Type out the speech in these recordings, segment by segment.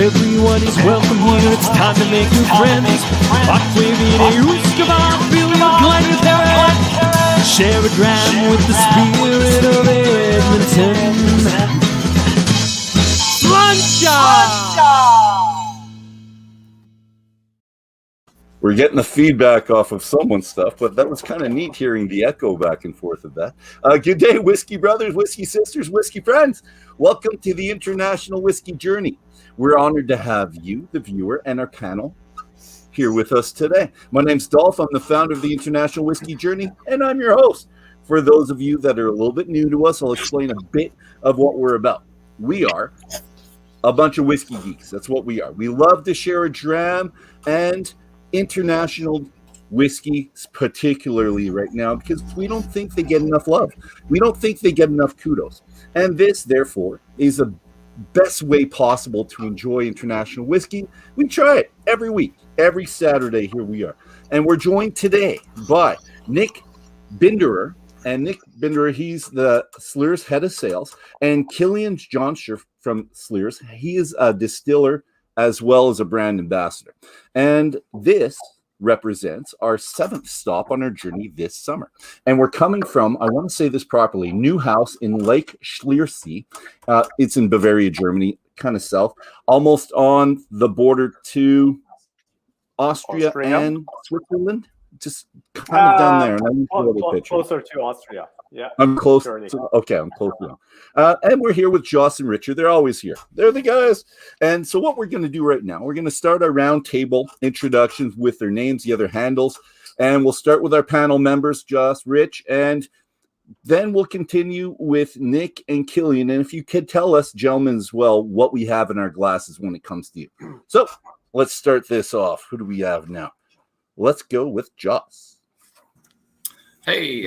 Everyone is welcome here, it's time to make new friends. Share a dram with the spirit of Edmonton. We're getting the feedback off of someone's stuff, but that was kind of neat hearing the echo back and forth of that. Good day, whiskey brothers, whiskey sisters, whiskey friends. Welcome to the International Whiskey Journey. We're honored to have you, the viewer, and our panel here with us today. My name's Dolph. I'm the founder of the International Whiskey Journey, and I'm your host. For those of you that are a little bit new to us, I'll explain a bit of what we're about. We are a bunch of whiskey geeks. That's what we are. We love to share a dram and international whiskey, particularly right now, because we don't think they get enough love. We don't think they get enough kudos. And this, therefore, is the best way possible to enjoy international whiskey. We try it every week, every Saturday. Here we are. And we're joined today by Nick Binnera. And Nick Binnera, he's the Slyrs head of sales. And Killian Johnsher from Slyrs, he is a distiller as well as a brand ambassador. And this represents our 7th stop on our journey this summer. And we're coming from, I want to say this properly, New House in Lake Schliersee. It's in Bavaria, Germany, kind of south, almost on the border to Austria and Switzerland. Just kind of down there. And closer to Austria. Yeah, I'm close. Okay, I'm close now. And we're here with Joss and Richard. They're always here. They're the guys. And so what we're going to do right now, we're going to start our round table introductions with their names, the other handles. And we'll start with our panel members, Joss, Rich, and then we'll continue with Nick and Killian. And if you could tell us, gentlemen, as well, what we have in our glasses when it comes to you. So let's start this off. Who do we have now? Let's go with Joss. Hey,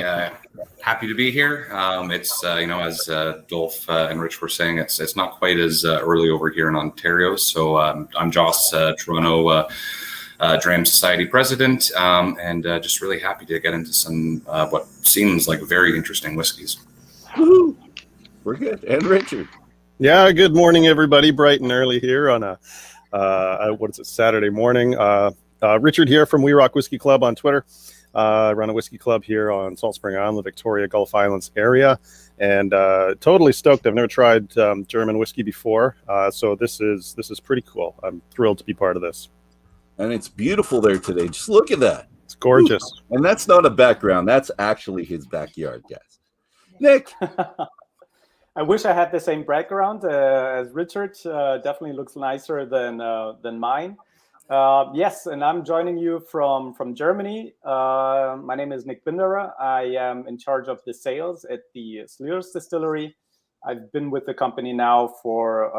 happy to be here. It's as Dolph and Rich were saying, it's not quite as early over here in Ontario. So I'm Joss, Toronto Dram Society president, and just really happy to get into some what seems like very interesting whiskeys. Woo-hoo. We're good. And Richard. Yeah, good morning, everybody. Bright and early here on a Saturday morning. Richard here from We Rock Whiskey Club on Twitter. I run a whiskey club here on Salt Spring Island, the Victoria Gulf Islands area, and totally stoked. I've never tried German whiskey before, so this is pretty cool. I'm thrilled to be part of this. And it's beautiful there today. Just look at that. It's gorgeous. Ooh. And that's not a background. That's actually his backyard, guys. Nick. I wish I had the same background as Richard. Definitely looks nicer than mine. Yes, and I'm joining you from Germany. My name is Nick Binnera. I am in charge of the sales at the Slyrs Distillery. I've been with the company now for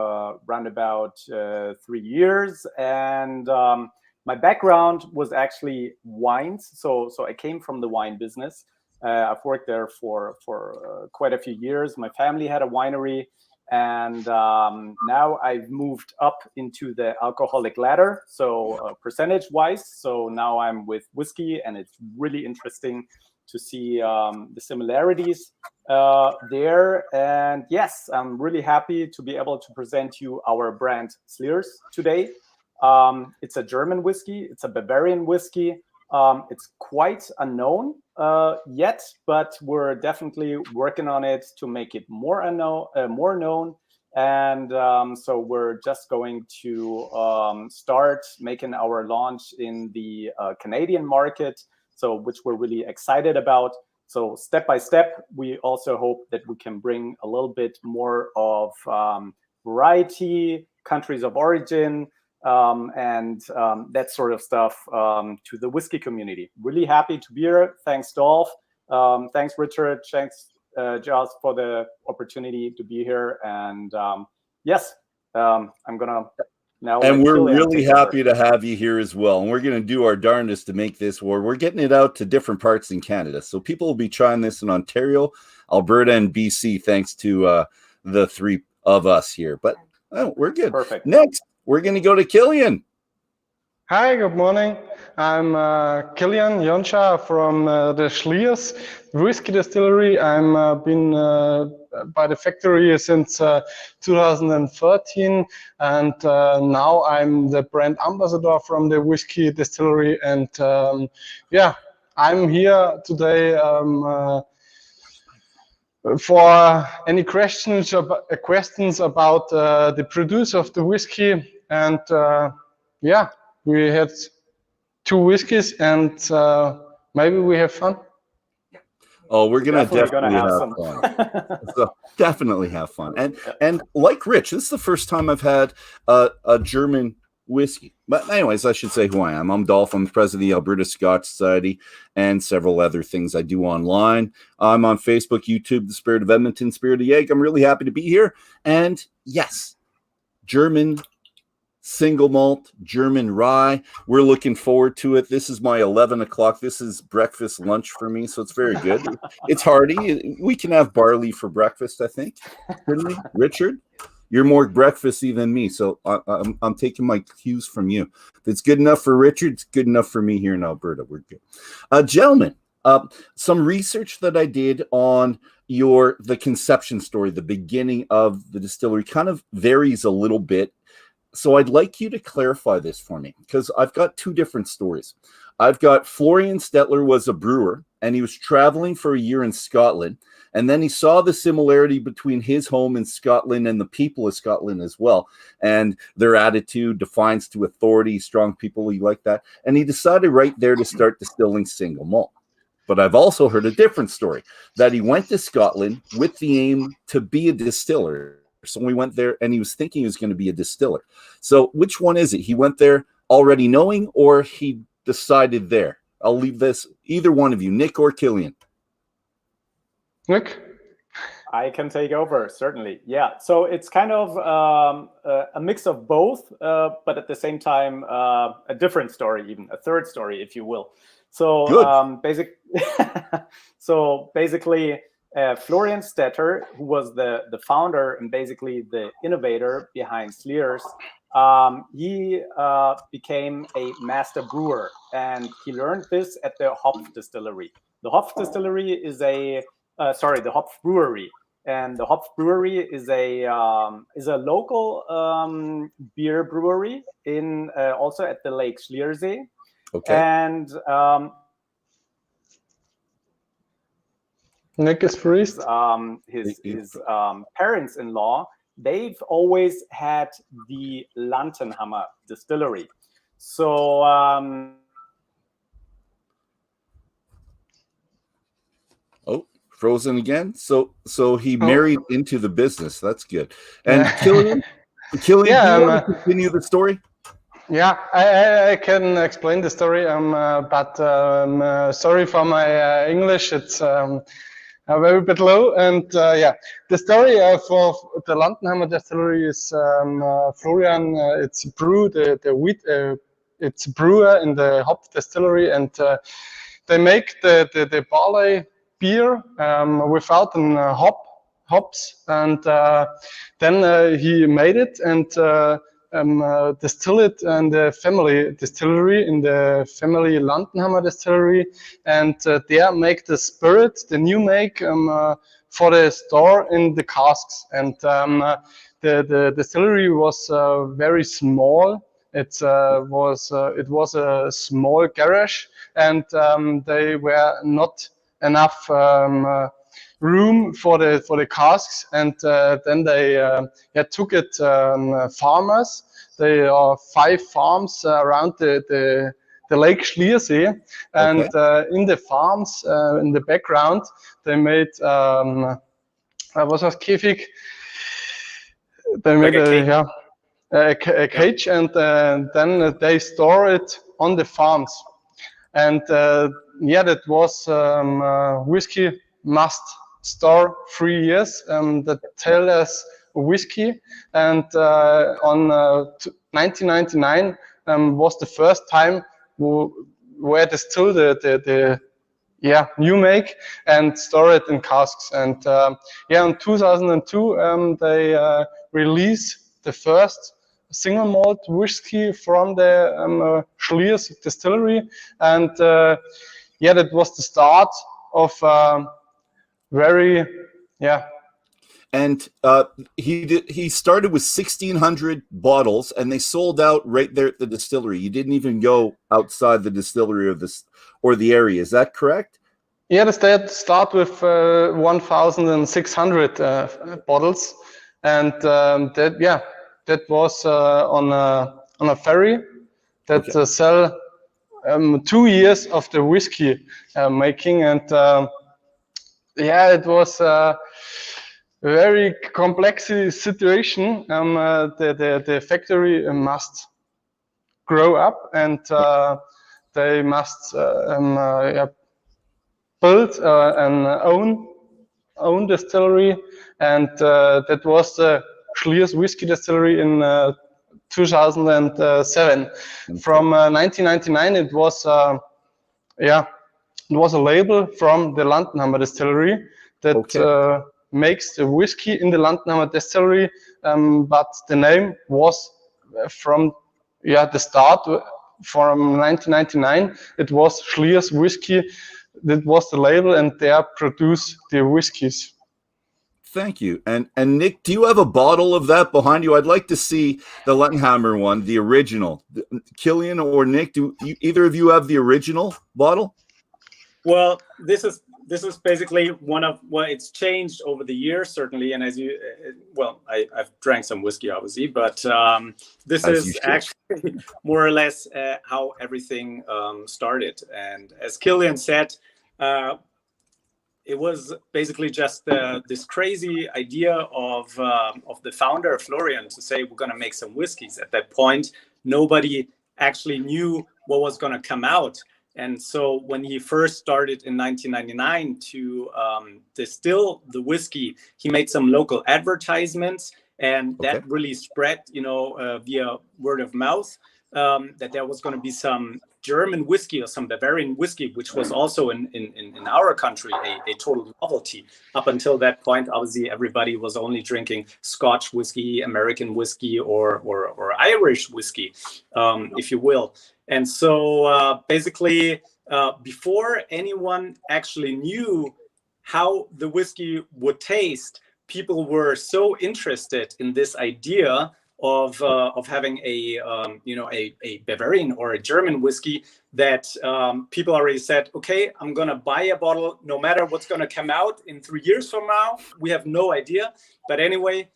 around about 3 years, and my background was actually wines. So I came from the wine business. I've worked there for quite a few years. My family had a winery. And now I've moved up into the alcoholic ladder, so percentage-wise. So now I'm with whiskey, and it's really interesting to see the similarities there. And yes, I'm really happy to be able to present you our brand Slyrs today. It's a German whiskey. It's a Bavarian whiskey. It's quite unknown yet, but we're definitely working on it to make it more known. And so we're just going to start making our launch in the Canadian market, so which we're really excited about. So step by step, we also hope that we can bring a little bit more of variety, countries of origin, and that sort of stuff to the whiskey community. Really happy to be here. Thanks, Dolph. Thanks, Richard. Thanks, Joss, for the opportunity to be here. And yes, I'm going to now. And we're really happy to have you here as well. And we're going to do our darndest to make this war. We're getting it out to different parts in Canada. So people will be trying this in Ontario, Alberta, and BC, thanks to the 3 of us here. But we're good. Perfect. Next, we're going to go to Killian. Hi, good morning. I'm Killian Jonscha from the Slyrs Whiskey Distillery. I'm been by the factory since 2013, and now I'm the brand ambassador from the whiskey distillery. And yeah, I'm here today for any questions about the producer of the whiskey. And yeah, we had 2 whiskeys, and maybe we have fun. Oh, we're gonna definitely have some fun. So definitely have fun. And like Rich, this is the first time I've had a German whiskey. But anyways, I should say who I am. I'm Dolph. I'm the president of the Alberta Scotch Society and several other things I do online. I'm on Facebook, YouTube, The Spirit of Edmonton, Spirit of Yeg. I'm really happy to be here. And yes, German single malt, German rye. We're looking forward to it. This is my 11 o'clock. This is breakfast lunch for me, so it's very good. It's hearty. We can have barley for breakfast, I think. Couldn't we? Richard, you're more breakfasty than me, so I'm taking my cues from you. If it's good enough for Richard, it's good enough for me here in Alberta. We're good. Gentlemen, some research that I did on the conception story, the beginning of the distillery, kind of varies a little bit. So I'd like you to clarify this for me, because I've got 2 different stories. I've got Florian Stettler was a brewer, and he was traveling for a year in Scotland, and then he saw the similarity between his home in Scotland and the people of Scotland as well, and their attitude, defiance to authority, strong people, he liked that, and he decided right there to start distilling single malt. But I've also heard a different story, that he went to Scotland with the aim to be a distiller. So we went there, and he was thinking he was going to be a distiller. So which one is it? He went there already knowing, or he decided there? I'll leave this, either one of you, Nick or Killian. Nick? I can take over, certainly. Yeah, so it's kind of a mix of both, but at the same time, a different story, even a third story, if you will. So basically, Florian Stetter, who was the founder and basically the innovator behind Slyrs, he became a master brewer, and he learned this at the Hopf Distillery. The Hopf Distillery is the Hopf Brewery, and the Hopf Brewery is a local beer brewery in also at the Lake Schliersee. Okay. And Nick is first. His parents-in-law, they've always had the Lantenhammer distillery. So frozen again. So he married into the business. That's good. And Killian, do you want to continue the story? Yeah, I can explain the story. But sorry for my English. It's a very bit low. And yeah, the story for the Lantenhammer distillery is Florian. It's brew the wheat. It's a brewer in the Hopf distillery, and they make the barley beer without hops. And then he made it and distill it in the family distillery, in the family Lantenhammer distillery, and there make the spirit, the new make, for the store in the casks. And the distillery was very small. It was a small garage, and they were not enough room for the casks, and then they took it farmers. There are 5 farms around the Lake Schliersee, and in the farms, in the background, they made was das Käfig? They made a cage, and then they store it on the farms. And that was whiskey must store 3 years. That tell us whiskey, and on 1999 was the first time where they still the new make and store it in casks. And in 2002 they released the first single malt whiskey from the Slyrs distillery, and that was the start of very And he started with 1,600 bottles, and they sold out right there at the distillery. You didn't even go outside the distillery or the area. Is that correct? Yeah, the state start with 1,600 bottles, and that was on a ferry that sell 2 years of the whiskey making, and it was a very complex situation. The factory must grow up, and they must build an own distillery, and that was the Slyrs whiskey distillery in 2007. From 1999, it was a label from the Landnhammer distillery that makes the whiskey in the Landnhammer distillery, but the name was from the start. From 1999, it was Slyrs whiskey. That was the label, and they produce the whiskies. Thank you. And Nick, do you have a bottle of that behind you? I'd like to see the Landnhammer one, the original. Killian or Nick, do either of you have the original bottle? Well, this is basically one of it's changed over the years, certainly. And as you, I've drank some whiskey, obviously, but this is actually more or less how everything started. And as Killian said, it was basically just this crazy idea of the founder, Florian, to say we're going to make some whiskeys. At that point, nobody actually knew what was going to come out. And so when he first started in 1999 to distill the whiskey, he made some local advertisements, and that really spread, via word of mouth, that there was going to be some German whiskey or some Bavarian whiskey, which was also in our country a total novelty. Up until that point, obviously, everybody was only drinking Scotch whiskey, American whiskey, or Irish whiskey, if you will. And so basically, before anyone actually knew how the whiskey would taste, people were so interested in this idea of having a Bavarian or a German whiskey that people already said, okay, I'm going to buy a bottle no matter what's going to come out in 3 years from now. We have no idea. But anyway,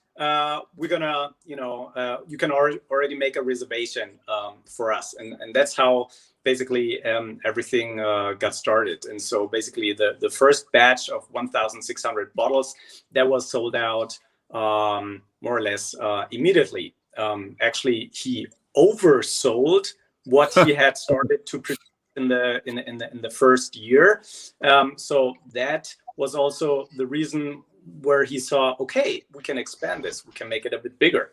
we're gonna, you can already make a reservation for us, and that's how basically everything got started. And so basically, the first batch of 1,600 bottles that was sold out more or less immediately. Actually, he oversold what he had started to produce in the first year. So that was also the reason where he saw, okay, we can expand this, we can make it a bit bigger.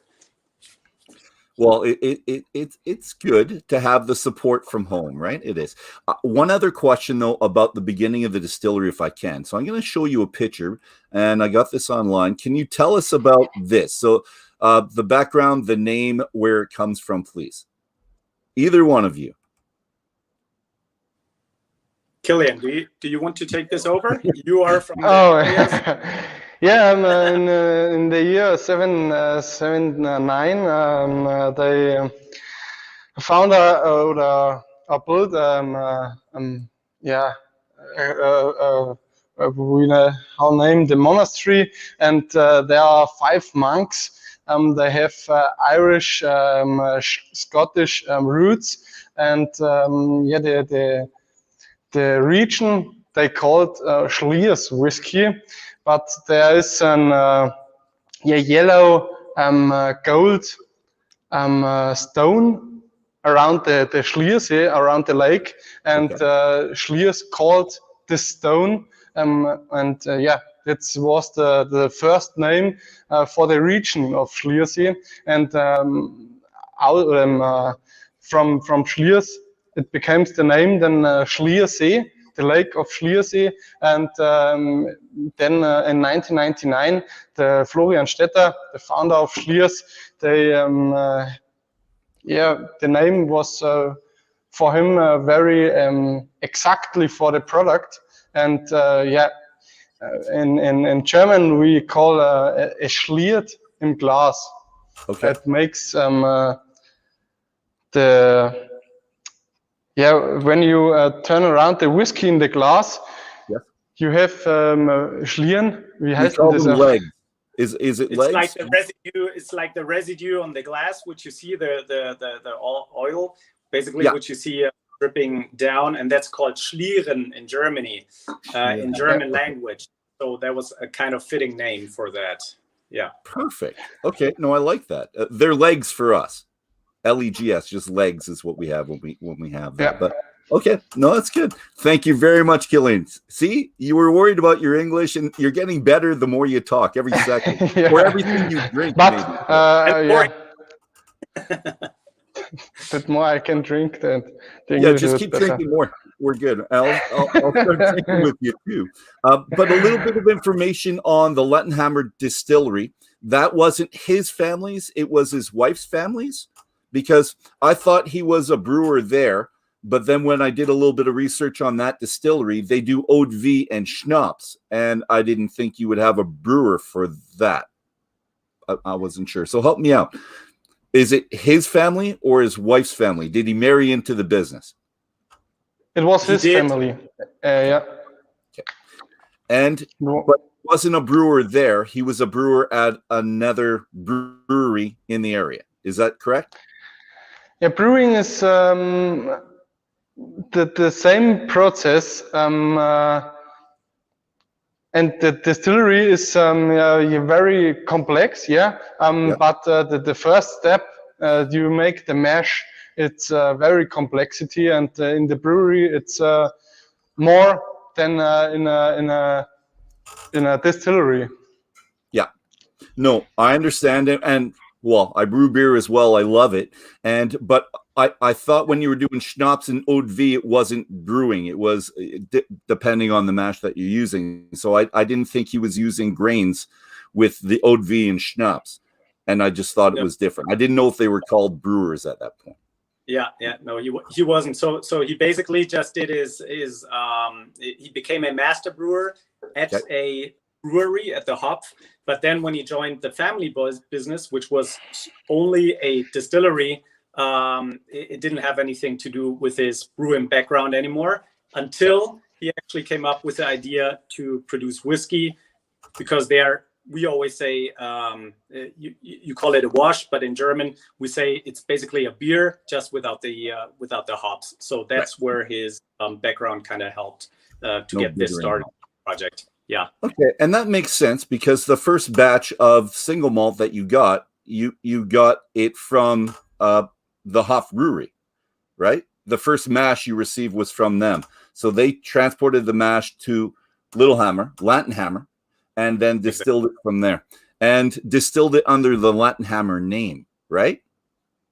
Well, it's good to have the support from home, right? It is. One other question, though, about the beginning of the distillery, if I can. So I'm going to show you a picture, and I got this online. Can you tell us about this? So the background, the name, where it comes from, please. Either one of you. Killian, do you want to take this over? You are from yeah, I'm in the year 779. They found or built how name the monastery, and there are 5 monks. They have Irish, Scottish roots, and the region they called Slyrs whiskey, but there is an yellow gold stone around the Slyrs, around the lake, and Slyrs called this stone, that was the first name for the region of Slyrs, and from Slyrs it became the name then Schliersee, the lake of Schliersee, and then in 1999 the Florian Stetter, the founder of Slyrs, the name was for him very exactly for the product, and in German we call a Schliert im Glas. Okay. That makes when you turn around the whiskey in the glass, Yeah. you have Schlieren. We call them legs. Is it It's legs? like the residue. It's like the residue on the glass, which you see the oil, basically, Yeah. which you see dripping down, and that's called Schlieren in Germany, in German language. So that was a kind of fitting name for that. Yeah. Perfect. Okay. No, I like that. They're legs for us. LEGS, just legs is what we have when we have that. Yeah. But okay, no, that's good. Thank you very much, Killian. See, you were worried about your English, and you're getting better the more you talk every second, or everything you drink. But maybe. But more I can drink than the English. Just keep drinking more. We're good. I'll start drinking with you too. But a little bit of information on the Lettenhammer Distillery. That wasn't his family's; it was his wife's family's. Because I thought he was a brewer there, but then when I did a little bit of research on that distillery, they do eau de vie and schnapps, and I didn't think you would have a brewer for that. I wasn't sure. So help me out. Is it his family or his wife's family? Did he marry into the business? It was his family. Yeah. Okay. And but he wasn't a brewer there. He was a brewer at another brewery in the area. Is that correct? Yeah, brewing is the same process, and the distillery is very complex. Yeah, but the first step, you make the mash. It's very complexity, and in the brewery, it's more than in a distillery. Yeah, no, I understand it, and. Well, I brew beer as well. I love it. But I thought when you were doing schnapps and eau de vie, it wasn't brewing. It was depending on the mash that you're using. So I didn't think he was using grains with the eau de vie and schnapps. And I just thought it was different. I didn't know if they were called brewers at that point. Yeah. No, he wasn't. So he basically just did he became a master brewer at a brewery at the Hop. But then when he joined the family business, which was only a distillery, it didn't have anything to do with his brewing background anymore until he actually came up with the idea to produce whiskey, because we always say, you call it a wash, but in German we say it's basically a beer just without the hops. So that's where his background kind of helped to get this started project. Yeah. Okay, and that makes sense because the first batch of single malt that you got it from the Hof Brewery, right? The first mash you received was from them. So they transported the mash to Lettenhammer, and then distilled it from there. And distilled it under the Lettenhammer name, right?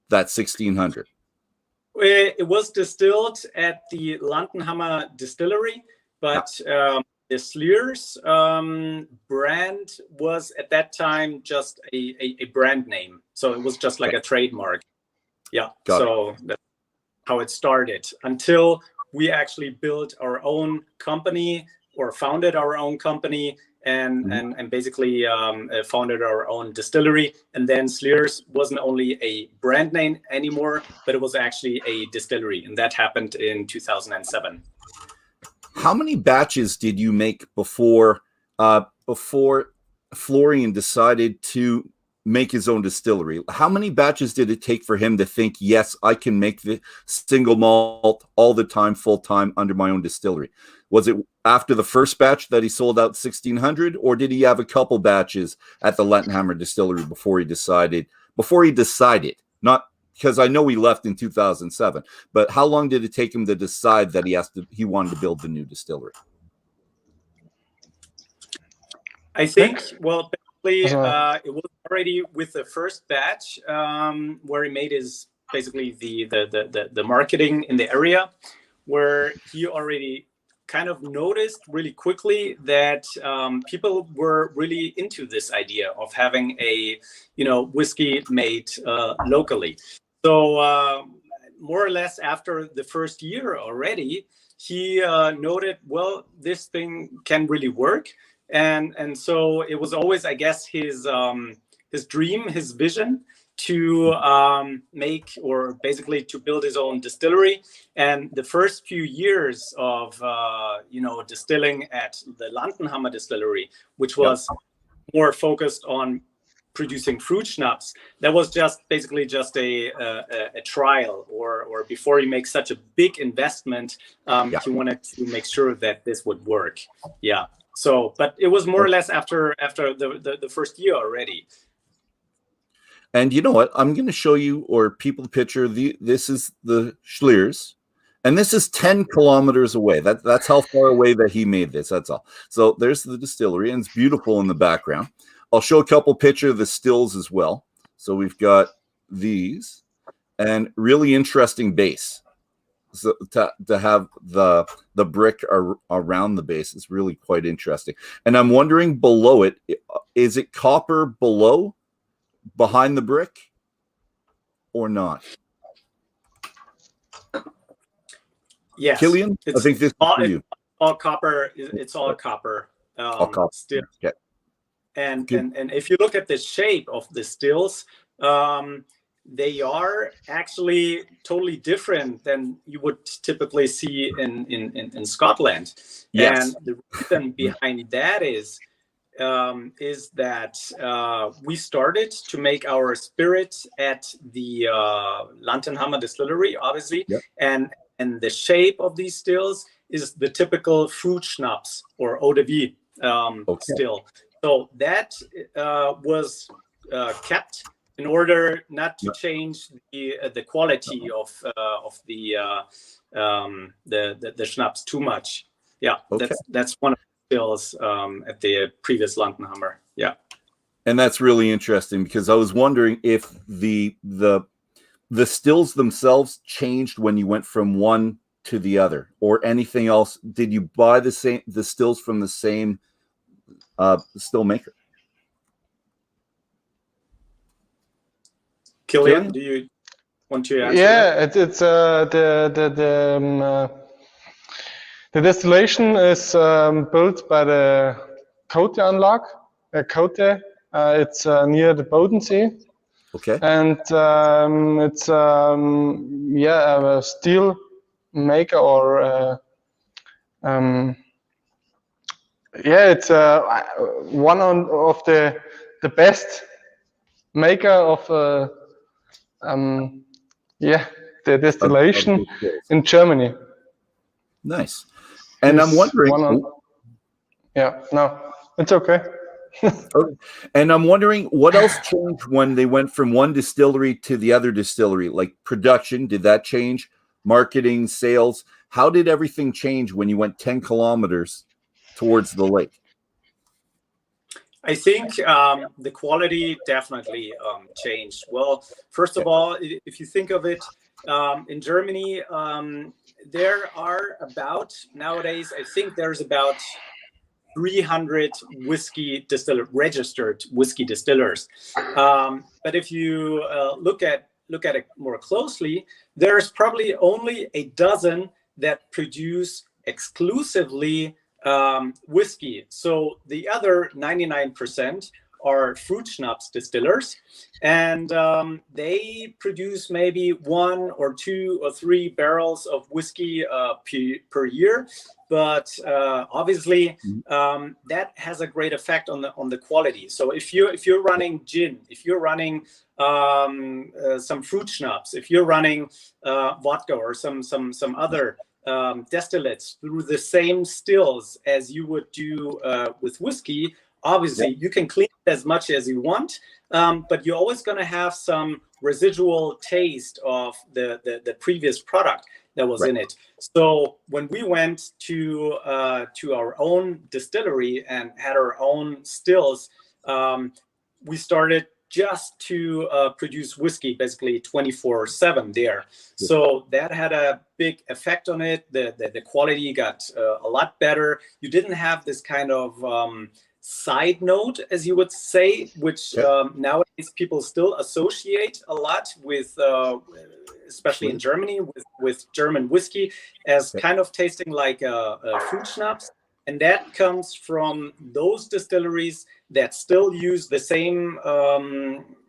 That's 1600. It was distilled at the Lettenhammer Distillery, but the Slyrs brand was at that time just a brand name. So it was just like a trademark. Yeah. So that's how it started until we actually built our own company or founded our own company and basically founded our own distillery. And then Slyrs wasn't only a brand name anymore, but it was actually a distillery. And that happened in 2007. How many batches did you make before Florian decided to make his own distillery? How many batches did it take for him to think, yes, I can make the single malt all the time, full time under my own distillery? Was it after the first batch that he sold out 1600, or did he have a couple batches at the Lettenhammer Distillery before he decided? Not because I know he left in 2007, but how long did it take him to decide that he wanted to build the new distillery? I think, well, basically, it was already with the first batch where he made his basically the marketing in the area, where he already kind of noticed really quickly that people were really into this idea of having a whiskey made locally. So more or less after the first year already, he noted, well, this thing can really work. and so it was always, I guess, his dream, his vision to make, or basically to build his own distillery. And the first few years of distilling at the Lantenhammer Distillery, which was more focused on producing fruit schnapps, that was basically just a trial, or before he makes such a big investment, he wanted to make sure that this would work. Yeah. So, but it was more or less after the first year already. And you know what? I'm going to show you, or people picture this is the Slyrs, and this is 10 kilometers away. That's how far away that he made this. That's all. So there's the distillery, and it's beautiful in the background. I'll show a couple pictures of the stills as well. So we've got these, and really interesting base. So to have the brick around the base is really quite interesting. And I'm wondering below it, is it copper behind the brick or not? Yes, Killian, I think this is for you. All copper. It's all copper. All copper. Still. Okay. And if you look at the shape of the stills, they are actually totally different than you would typically see in Scotland. Yes. And the reason behind that is that we started to make our spirit at the Lantenhammer Distillery, obviously, and the shape of these stills is the typical fruit schnapps or eau de vie still. So that was kept in order not to change the quality of the schnapps too much. Yeah, that's one of the stills at the previous Lantenhammer. Yeah, and that's really interesting, because I was wondering if the stills themselves changed when you went from one to the other, or anything else. Did you buy the stills from the same still maker? Killian, do you want to answer? Yeah, it's the distillation is built by the Cote Anlage. Cote, it's near the Bodensee. Okay. And it's a steel maker, or it's one of the best maker of the distillation in Germany. Nice. And I'm wondering. No, it's okay. And I'm wondering what else changed when they went from one distillery to the other distillery, like production. Did that change? Marketing, sales? How did everything change when you went 10 kilometers towards the lake? I think the quality definitely changed. Well, first of all, if you think of it, in Germany, there are nowadays, I think there's about 300 registered whiskey distillers. But if you look at it more closely, there's probably only a dozen that produce exclusively whiskey. So the other 99% are fruit schnapps distillers, and they produce maybe 1 or 2 or 3 barrels of whiskey per year. But obviously, that has a great effect on the quality. So if you're running gin, if you're running some fruit schnapps, if you're running vodka or some other distillates through the same stills as you would do with whiskey, obviously you can clean it as much as you want, but you're always going to have some residual taste of the previous product that was in it. So when we went to our own distillery and had our own stills, we started just to produce whiskey basically 24/7 there. So that had a big effect on it. The quality got a lot better. You didn't have this kind of side note, as you would say, which nowadays people still associate a lot with, especially in Germany, with German whiskey as kind of tasting like a fruit schnapps. and that comes from those distilleries that still use the same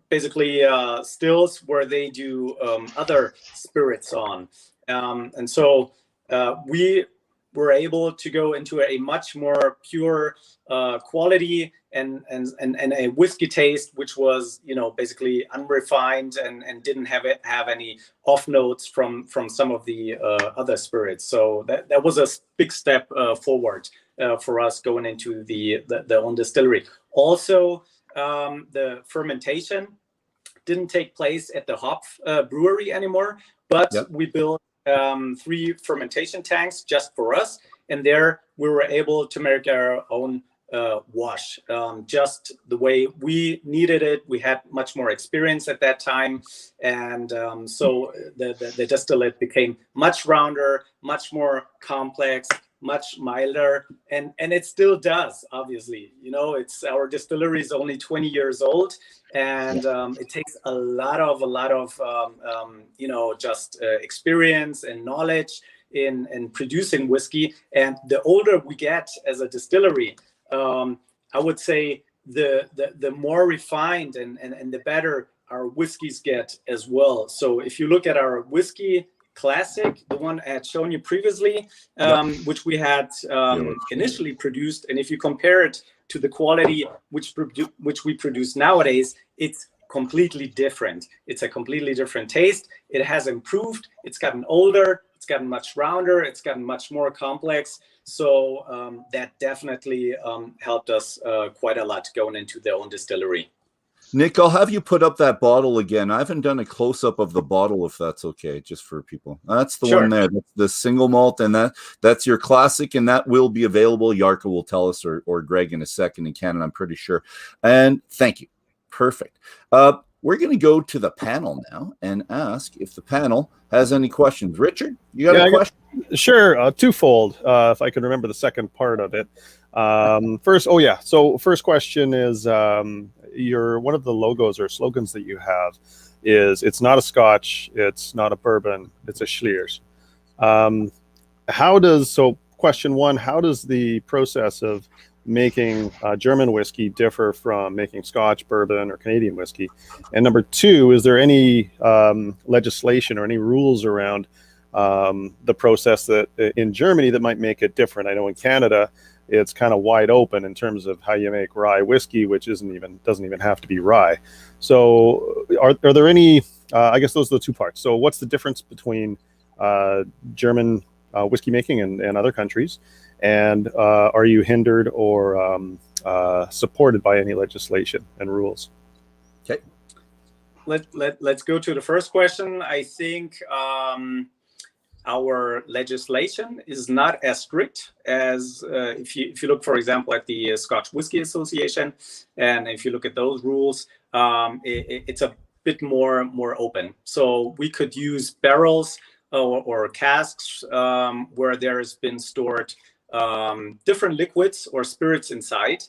basically stills where they do other spirits on, and so we were able to go into a much more pure quality and a whiskey taste, which was, you know, basically unrefined and didn't have any off notes from some of the other spirits. So that was a big step forward for us going into the own distillery. Also, the fermentation didn't take place at the hop brewery anymore, but we built 3 fermentation tanks just for us, and there we were able to make our own wash just the way we needed it. We had much more experience at that time, and so the distillate became much rounder, much more complex, much milder, and it still does. Obviously, you know, it's our distillery is only 20 years old, and it takes a lot of you know, just experience and knowledge in producing whiskey. And the older we get as a distillery, I would say the more refined and the better our whiskeys get as well. So if you look at our whiskey classic, the one I had shown you previously, which we had initially produced, and if you compare it to the quality which we produce nowadays, it's completely different. It's a completely different taste. It has improved. It's gotten older. It's gotten much rounder. It's gotten much more complex. So that definitely helped us quite a lot going into their own distillery. Nick, I'll have you put up that bottle again. I haven't done a close-up of the bottle, if that's okay, just for people. That's the one there, the single malt, and that's your classic, and that will be available. Yarka will tell us, or Greg in a second in Canada, I'm pretty sure. And thank you. Perfect. We're going to go to the panel now and ask if the panel has any questions. Richard, you got a question? Sure, twofold, if I can remember the second part of it. So first question is, one of the logos or slogans that you have is, it's not a Scotch, it's not a bourbon, it's a Slyrs. Question one, how does the process of making German whiskey differ from making Scotch, bourbon, or Canadian whiskey? And number two, is there any legislation or any rules around the process that in Germany that might make it different? I know in Canada, it's kind of wide open in terms of how you make rye whiskey, which doesn't even have to be rye. So are there any, I guess those are the two parts. So what's the difference between German whiskey making and other countries? And are you hindered or supported by any legislation and rules? Okay. Let's go to the first question. I think our legislation is not as strict as if you look, for example, at the Scotch Whisky Association, and if you look at those rules, it's a bit more open. So we could use barrels or casks where there has been stored different liquids or spirits inside,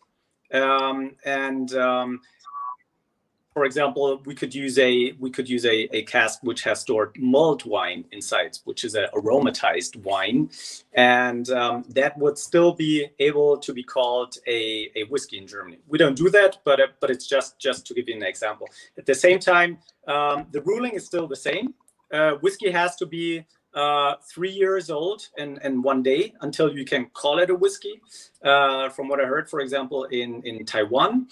for example, we could use a cask which has stored mulled wine inside, which is an aromatized wine, and that would still be able to be called a whiskey in Germany. We don't do that, but it's just to give you an example. At the same time, the ruling is still the same. Whiskey has to be 3 years old and 1 day until you can call it a whiskey. From what I heard, for example, in Taiwan,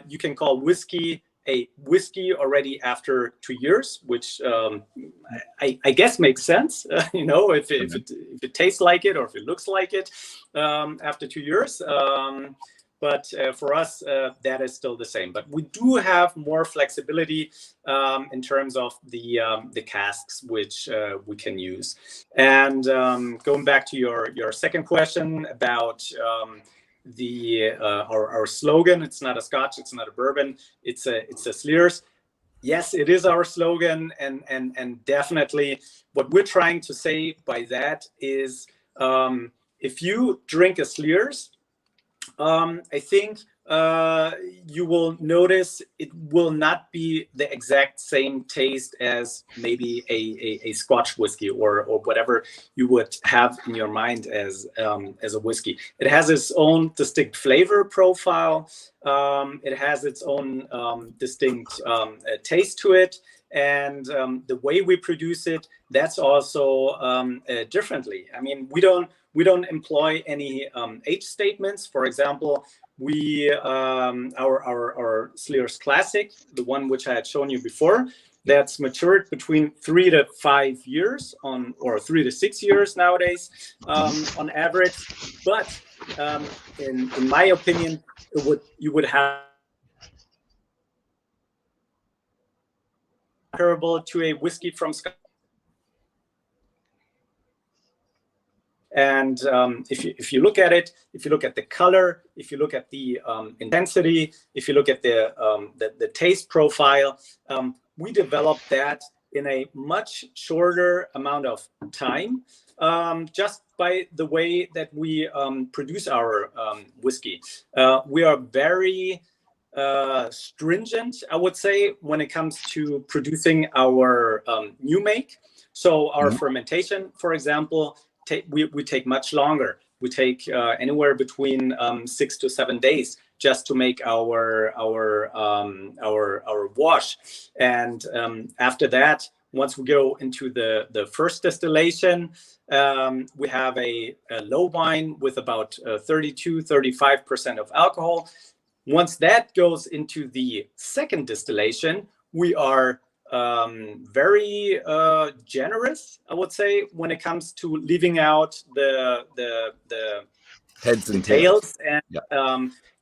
you can call whiskey a whiskey already after 2 years, which I guess makes sense. You know, if it tastes like it or if it looks like it after 2 years. But for us, that is still the same. But we do have more flexibility in terms of the casks which we can use. And going back to your second question about our slogan, it's not a Scotch, it's not a bourbon, it's a Slyrs. Yes, it is our slogan, and definitely what we're trying to say by that is if you drink a Slyrs, I think you will notice it will not be the exact same taste as maybe a Scotch whiskey or whatever you would have in your mind as a whiskey. It has its own distinct flavor profile. It has its own distinct taste to it. And the way we produce it, that's also differently. I mean, we don't employ any age statements. For example, we our Slyrs Classic, the one which I had shown you before, that's matured between 3 to 5 years or 3 to 6 years nowadays on average. But in my opinion, you would have comparable to a whiskey from Scotch. And if you look at it, if you look at the color, if you look at the intensity, if you look at the taste profile, we developed that in a much shorter amount of time, just by the way that we produce our whiskey. We are very stringent, I would say, when it comes to producing our new make. So our fermentation, for example, we take much longer. We take anywhere between 6 to 7 days just to make our wash. And after that, once we go into the first distillation, we have a low wine with about 32-35% of alcohol. Once that goes into the second distillation, we are very generous, I would say, when it comes to leaving out the heads and tails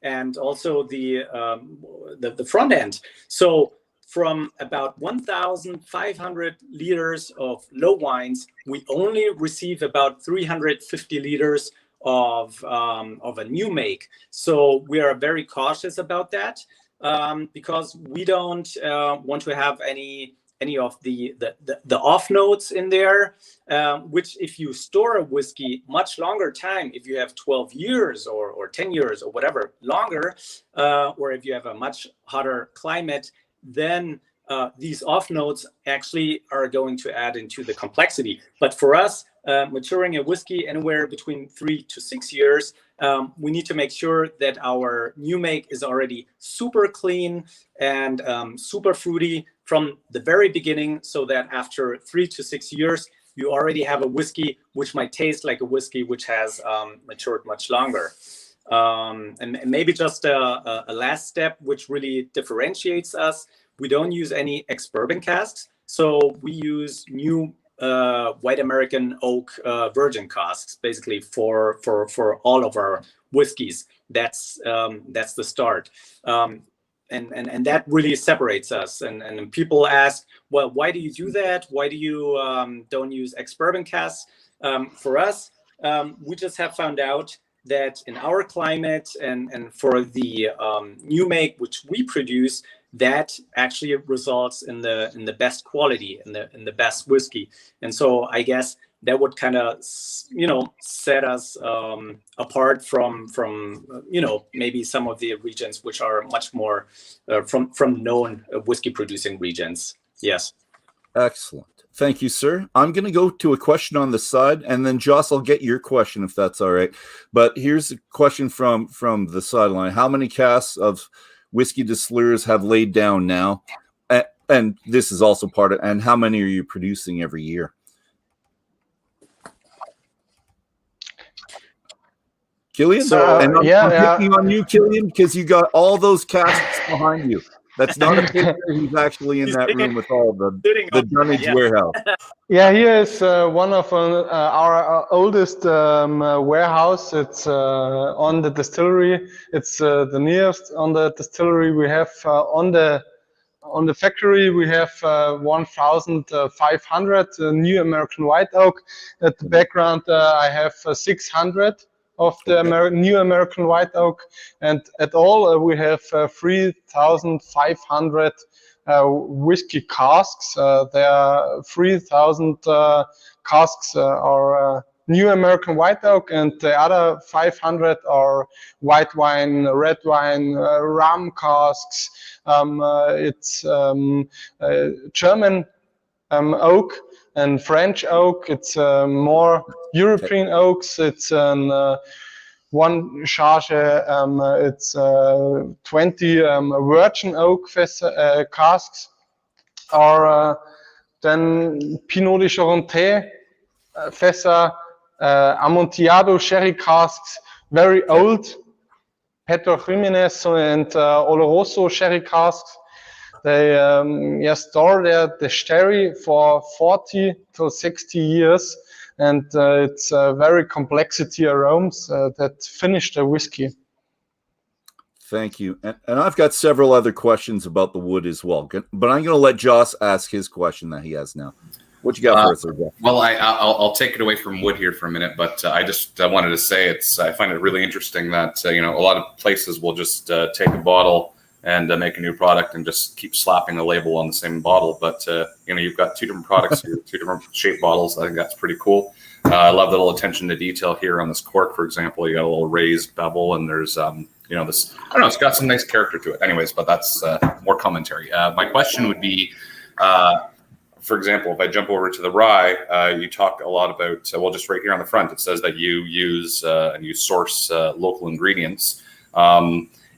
and also the front end. So from about 1,500 liters of low wines, we only receive about 350 liters of a new make. So we are very cautious about that. Because we don't want to have any of the off notes in there, which if you store a whiskey much longer time, if you have 12 years or 10 years or whatever longer, or if you have a much hotter climate, then these off notes actually are going to add into the complexity. But for us, maturing a whiskey anywhere between 3 to 6 years, we need to make sure that our new make is already super clean and super fruity from the very beginning, so that after 3 to 6 years, you already have a whiskey which might taste like a whiskey which has matured much longer. And maybe just a last step which really differentiates us: we don't use any ex-bourbon casks, so we use new white American oak virgin casks, basically for all of our whiskeys. That's the start, and that really separates us. And people ask, well, why do you do that? Why do you don't use ex-bourbon casks? For us, we just have found out that in our climate and for the new make which we produce, that actually results in the best quality, in the best whiskey. And so I guess that would kind of set us apart from maybe some of the regions which are much more from known whiskey producing regions. Yes. Excellent. Thank you, sir. I'm going to go to a question on the side, and then Joss, I'll get your question if that's all right. But here's a question from the sideline. How many casks of whiskey Distillers have laid down now? And this is also part of, and how many are you producing every year? Killian? So, and I'm picking on you, Killian, because you got all those casks behind you. That's not a picture. He's actually in that room with all the dunnage warehouse. Yeah, here is one of our oldest warehouse. It's on the distillery. It's the nearest on the distillery. We have on the factory, we have 1,500 new American white oak. At the background, I have 600 of the new American white oak, and at all we have 3,500 whiskey casks. There are 3,000 casks are New American White Oak, and the other 500 are white wine, red wine, rum casks. It's German oak and French oak. It's more European oaks. It's one charge. It's 20 virgin oak casks, or then Pinot de Charentais Fässer, Amontillado sherry casks, very old Pedro Jimenez and Oloroso sherry casks. They store the sherry for 40 to 60 years, and it's very complexity aromas that finish the whiskey. Thank you. And I've got several other questions about the wood as well, but I'm going to let Joss ask his question that he has now. What you got for us, Joss? Well, I'll take it away from wood here for a minute, but I just wanted to say I find it really interesting that a lot of places will just take a bottle and make a new product and just keep slapping the label on the same bottle. But you've got two different products here, two different shaped bottles. I think that's pretty cool. I love the little attention to detail here on this cork, for example. You got a little raised bevel, and there's this, I don't know, it's got some nice character to it. Anyways, but that's more commentary. My question would be, for example, if I jump over to the rye, you talk a lot about, just right here on the front, it says that you use and you source local ingredients.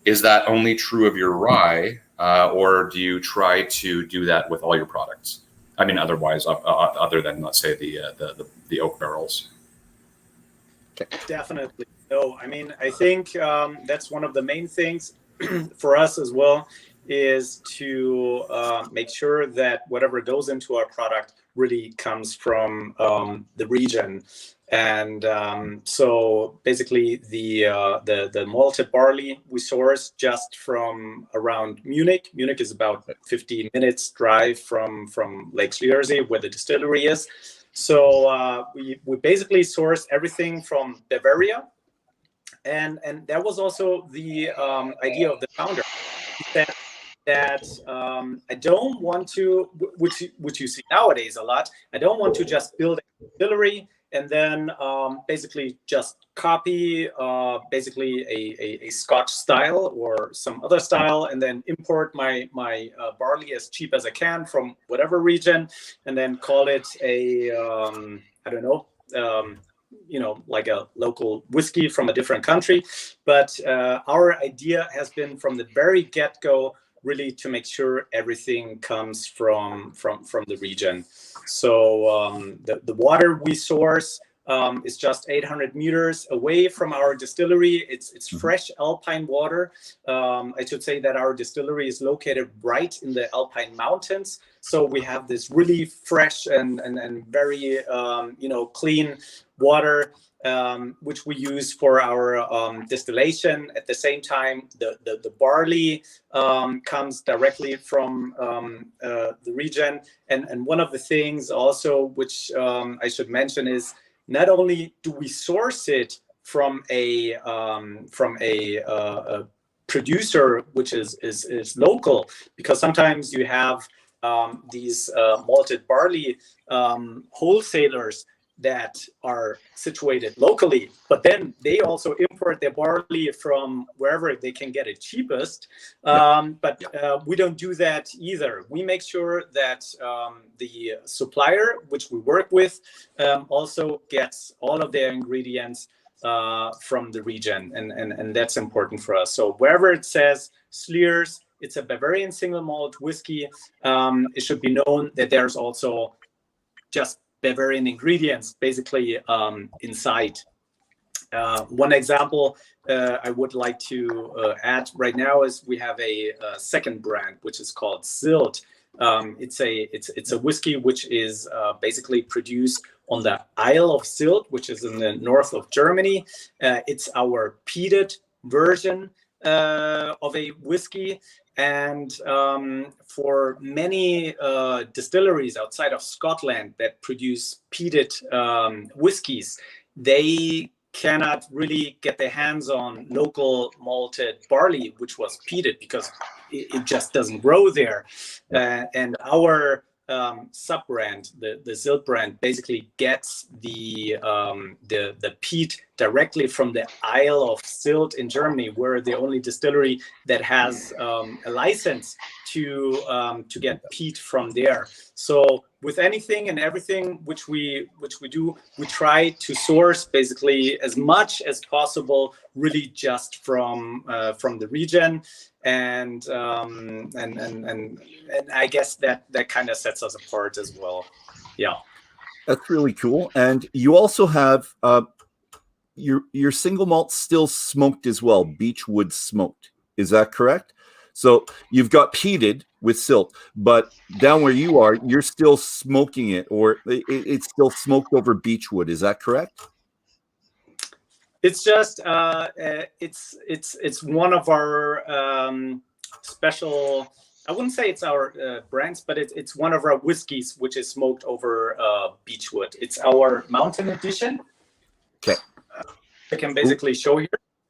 Is that only true of your rye, or do you try to do that with all your products? I mean, otherwise, other than, let's say, the oak barrels. Definitely. No, I mean, I think that's one of the main things for us as well, is to make sure that whatever goes into our product really comes from the region. And so basically the malted barley we source just from around Munich. Munich is about 15 minutes drive from Lake Slyrs, where the distillery is. So we basically source everything from Bavaria. And that was also the idea of the founder, that I don't want to, which you see nowadays a lot, I don't want to just build a distillery and then basically just copy basically a Scotch style or some other style, and then import my barley as cheap as I can from whatever region, and then call it a I don't know, like a local whiskey from a different country. But our idea has been from the very get-go really to make sure everything comes from the region. So the water we source is just 800 meters away from our distillery. It's fresh alpine water. I should say that our distillery is located right in the Alpine Mountains. So we have this really fresh and very clean water, which we use for our distillation. At the same time, the barley comes directly from the region. And one of the things also which I should mention is, not only do we source it from a producer which is local, because sometimes you have these malted barley wholesalers that are situated locally, but then they also import their barley from wherever they can get it cheapest. But we don't do that either. We make sure that the supplier, which we work with, also gets all of their ingredients from the region, and that's important for us. So wherever it says Slyrs, it's a Bavarian single malt whiskey, it should be known that there's also just Bavarian ingredients basically inside. One example I would like to add right now is we have a second brand which is called Sylt. It's a whiskey which is basically produced on the Isle of Sylt, which is in the north of Germany. It's our peated version of a whiskey. And for many distilleries outside of Scotland that produce peated whiskies, they cannot really get their hands on local malted barley, which was peated, because it just doesn't grow there. And our sub-brand, the Sylt brand, basically gets the peat directly from the Isle of Sylt in Germany. We're the only distillery that has a license to get peat from there. So with anything and everything which we do, we try to source basically as much as possible, really just from the region. And I guess that kind of sets us apart as well. Yeah, that's really cool. And you also have your single malt still smoked as well, beechwood smoked. Is that correct? So you've got peated with Sylt, but down where you are, you're still smoking it, or it's still smoked over beechwood. Is that correct? It's just it's one of our special. I wouldn't say it's our brands, but it's one of our whiskeys which is smoked over beechwood. It's our mountain edition. Okay, I can basically show here.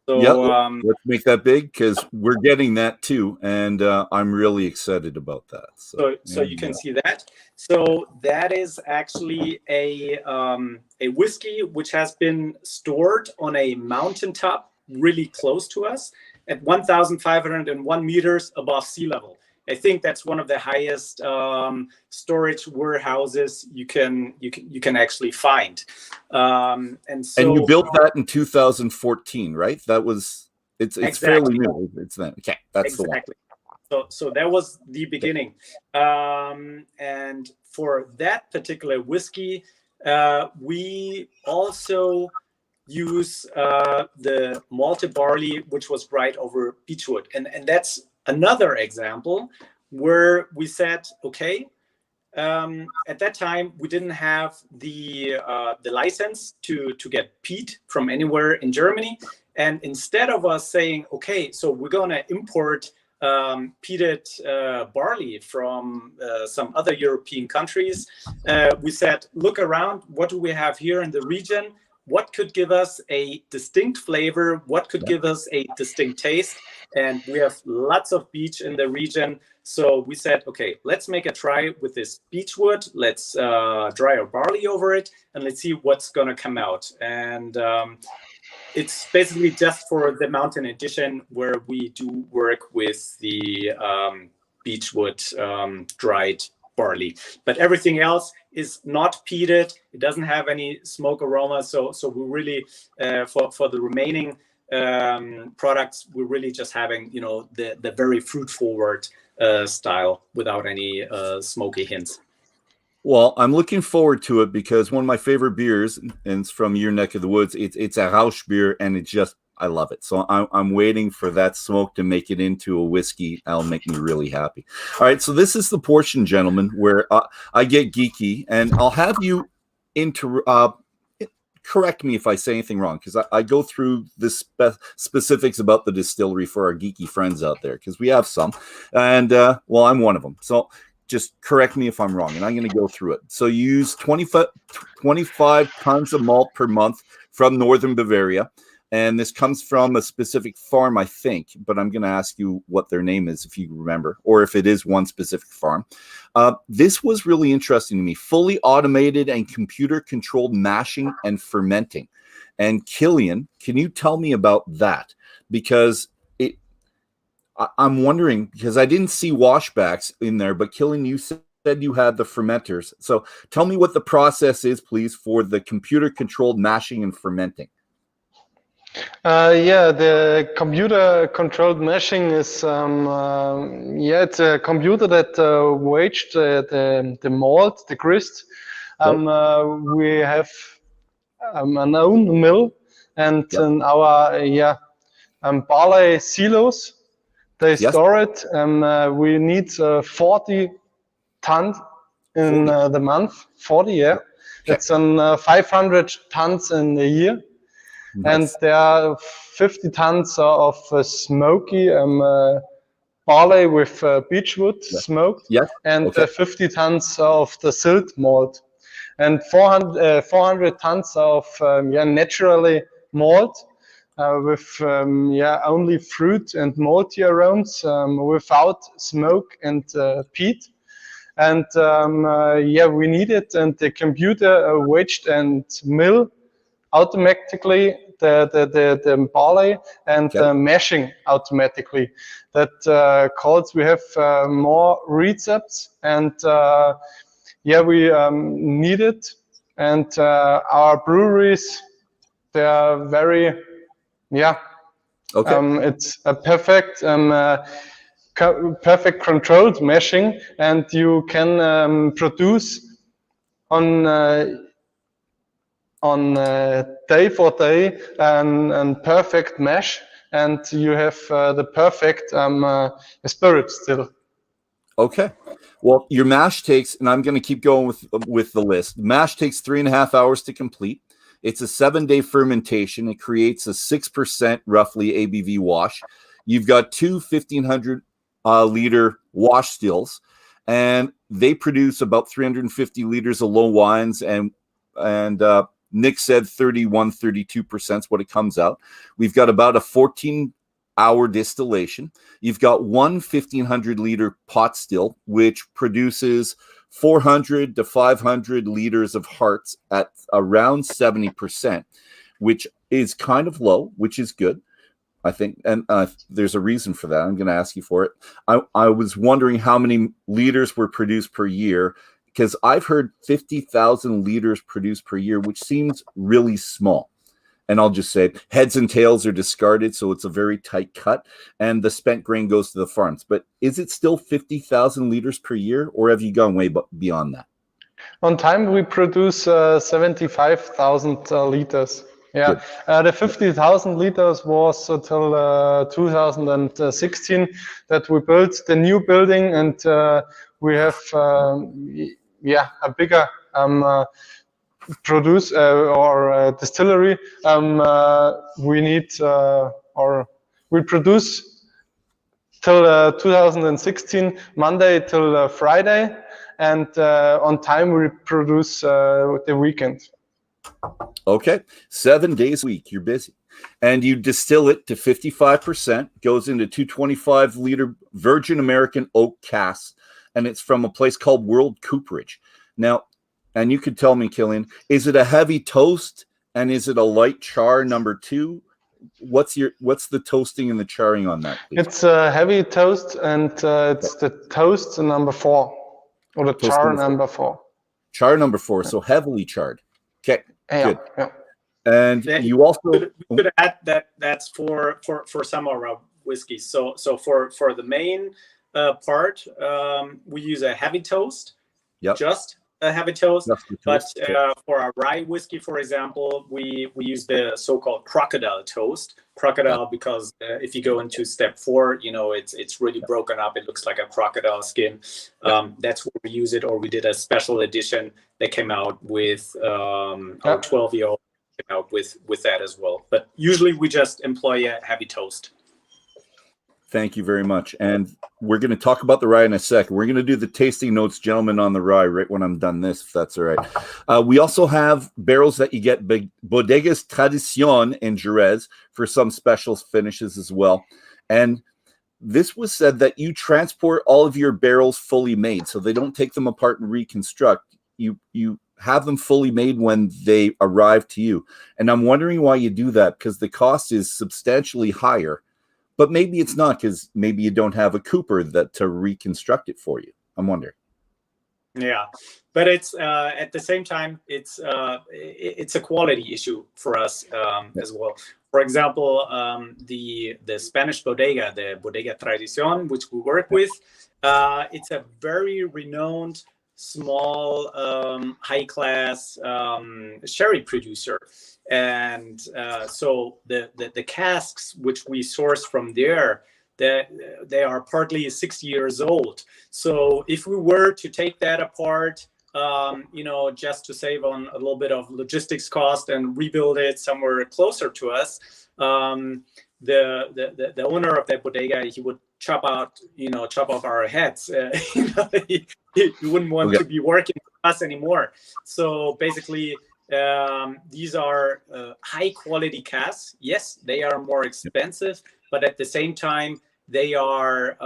So yep. Let's make that big because we're getting that too, and I'm really excited about that. So you can see that. So that is actually a whiskey which has been stored on a mountaintop really close to us at 1,501 meters above sea level. I think that's one of the highest storage warehouses you can actually find. And you built that in 2014, right? That was it's exactly. Fairly new. It's that. Okay, that's exactly. The one. So that was the beginning. And for that particular whiskey, we also use the malted barley, which was dried over beechwood, and that's another example where we said, okay, at that time we didn't have the license to get peat from anywhere in Germany, and instead of us saying, okay, so we're gonna import peated barley from some other European countries, we said, look around, what do we have here in the region? What could give us a distinct flavor? What could give us a distinct taste? And we have lots of beech in the region. So we said, okay, let's make a try with this beechwood. Let's dry our barley over it, and let's see what's going to come out. And it's basically just for the mountain edition where we do work with the beechwood dried barley. But everything else is not peated. It doesn't have any smoke aroma. So we're really, for the remaining products, we're really just having, the very fruit forward style without any smoky hints. Well, I'm looking forward to it because one of my favorite beers, and it's from your neck of the woods, it's a Rauch beer, and I love it. So I'm waiting for that smoke to make it into a whiskey. That'll make me really happy. All right, so this is the portion, gentlemen, where I get geeky, and I'll have you correct me if I say anything wrong, because I go through the specifics about the distillery for our geeky friends out there, because we have some, and well, I'm one of them. So just correct me if I'm wrong, and I'm going to go through it. So you use 25 tons of malt per month from Northern Bavaria. And this comes from a specific farm, I think, but I'm going to ask you what their name is, if you remember, or if it is one specific farm. This was really interesting to me. Fully automated and computer-controlled mashing and fermenting. And Killian, can you tell me about that? Because I'm wondering, because I didn't see washbacks in there, but Killian, you said you had the fermenters. So tell me what the process is, please, for the computer-controlled mashing and fermenting. The computer-controlled mashing is it's a computer that waged the malt, the grist. We have an own mill, and in our barley silos, they store it. We need 40 tons in the month. 40, yeah. It's on 500 tons in a year. Nice. And there are 50 tons of smoky barley with beechwood smoked, and 50 tons of the Sylt malt, and 400 tons of naturally malt with only fruit and malty aromas without smoke and peat. and we need it, and the computer wedged and mill automatically the barley and mashing automatically. That calls we have more recepts, and we need it. And our breweries, they are very it's a perfect perfect controlled mashing, and you can produce on day for day and perfect mash, and you have the perfect spirit still. Okay. Well, your mash takes, and I'm going to keep going with the list. Mash takes 3.5 hours to complete. It's a 7-day fermentation. It creates a 6% roughly ABV wash. You've got two 1,500 liter wash stills, and they produce about 350 liters of low wines, and Nick said 32% is what it comes out. We've got about a 14-hour distillation. You've got one 1,500 liter pot still, which produces 400 to 500 liters of hearts at around 70%, which is kind of low, which is good, I think. And there's a reason for that. I'm going to ask you for it. I was wondering how many liters were produced per year, because I've heard 50,000 liters produced per year, which seems really small. And I'll just say heads and tails are discarded, so it's a very tight cut, and the spent grain goes to the farms. But is it still 50,000 liters per year, or have you gone way beyond that? On time, we produce 75,000 liters. Yeah, the 50,000 liters was until 2016 that we built the new building, and we have a bigger produce or distillery. We need we produce till 2016 Monday till Friday, and on time we produce the weekend. Okay, 7 days a week, you're busy. And you distill it to 55%, goes into 225 liter virgin American oak casks, and it's from a place called World Cooperage. Now, and you could tell me, Killian, is it a heavy toast, and is it a light char number 2? What's the toasting and the charring on that, please? It's a heavy toast, and it's the toast number 4, or the toast char number 4. Char number 4, so heavily charred. Okay, good. Yeah. And you also we could add that that's for some of our whiskeys. So for the main part, we use a heavy toast. Yep. Just a heavy toast. But okay. For our rye whiskey, for example, we use the so-called Crocodile Toast. Crocodile, because if you go into step 4, it's really broken up. It looks like a crocodile skin. That's where we use it, or we did a special edition that came out with our 12-year-old came out with that as well. But usually we just employ a heavy toast. Thank you very much. And we're going to talk about the rye in a second. We're going to do the tasting notes, gentlemen, on the rye right when I'm done this, if that's all right. We also have barrels that you get, Bodegas Tradición in Jerez, for some special finishes as well. And this was said that you transport all of your barrels fully made, so they don't take them apart and reconstruct. You have them fully made when they arrive to you. And I'm wondering why you do that, because the cost is substantially higher. But maybe it's not, because maybe you don't have a cooper to reconstruct it for you. I'm wondering. Yeah, but it's at the same time it's a quality issue for us as well. For example, the Spanish bodega, the Bodega Tradición, which we work with, it's a very renowned small high class sherry producer. And so the casks which we source from there, they are partly 60 years old. So if we were to take that apart, just to save on a little bit of logistics cost and rebuild it somewhere closer to us, the owner of that bodega, he would chop off our heads. He wouldn't want to be working with us anymore. So basically, these are high quality casks. Yes, they are more expensive, but at the same time, they are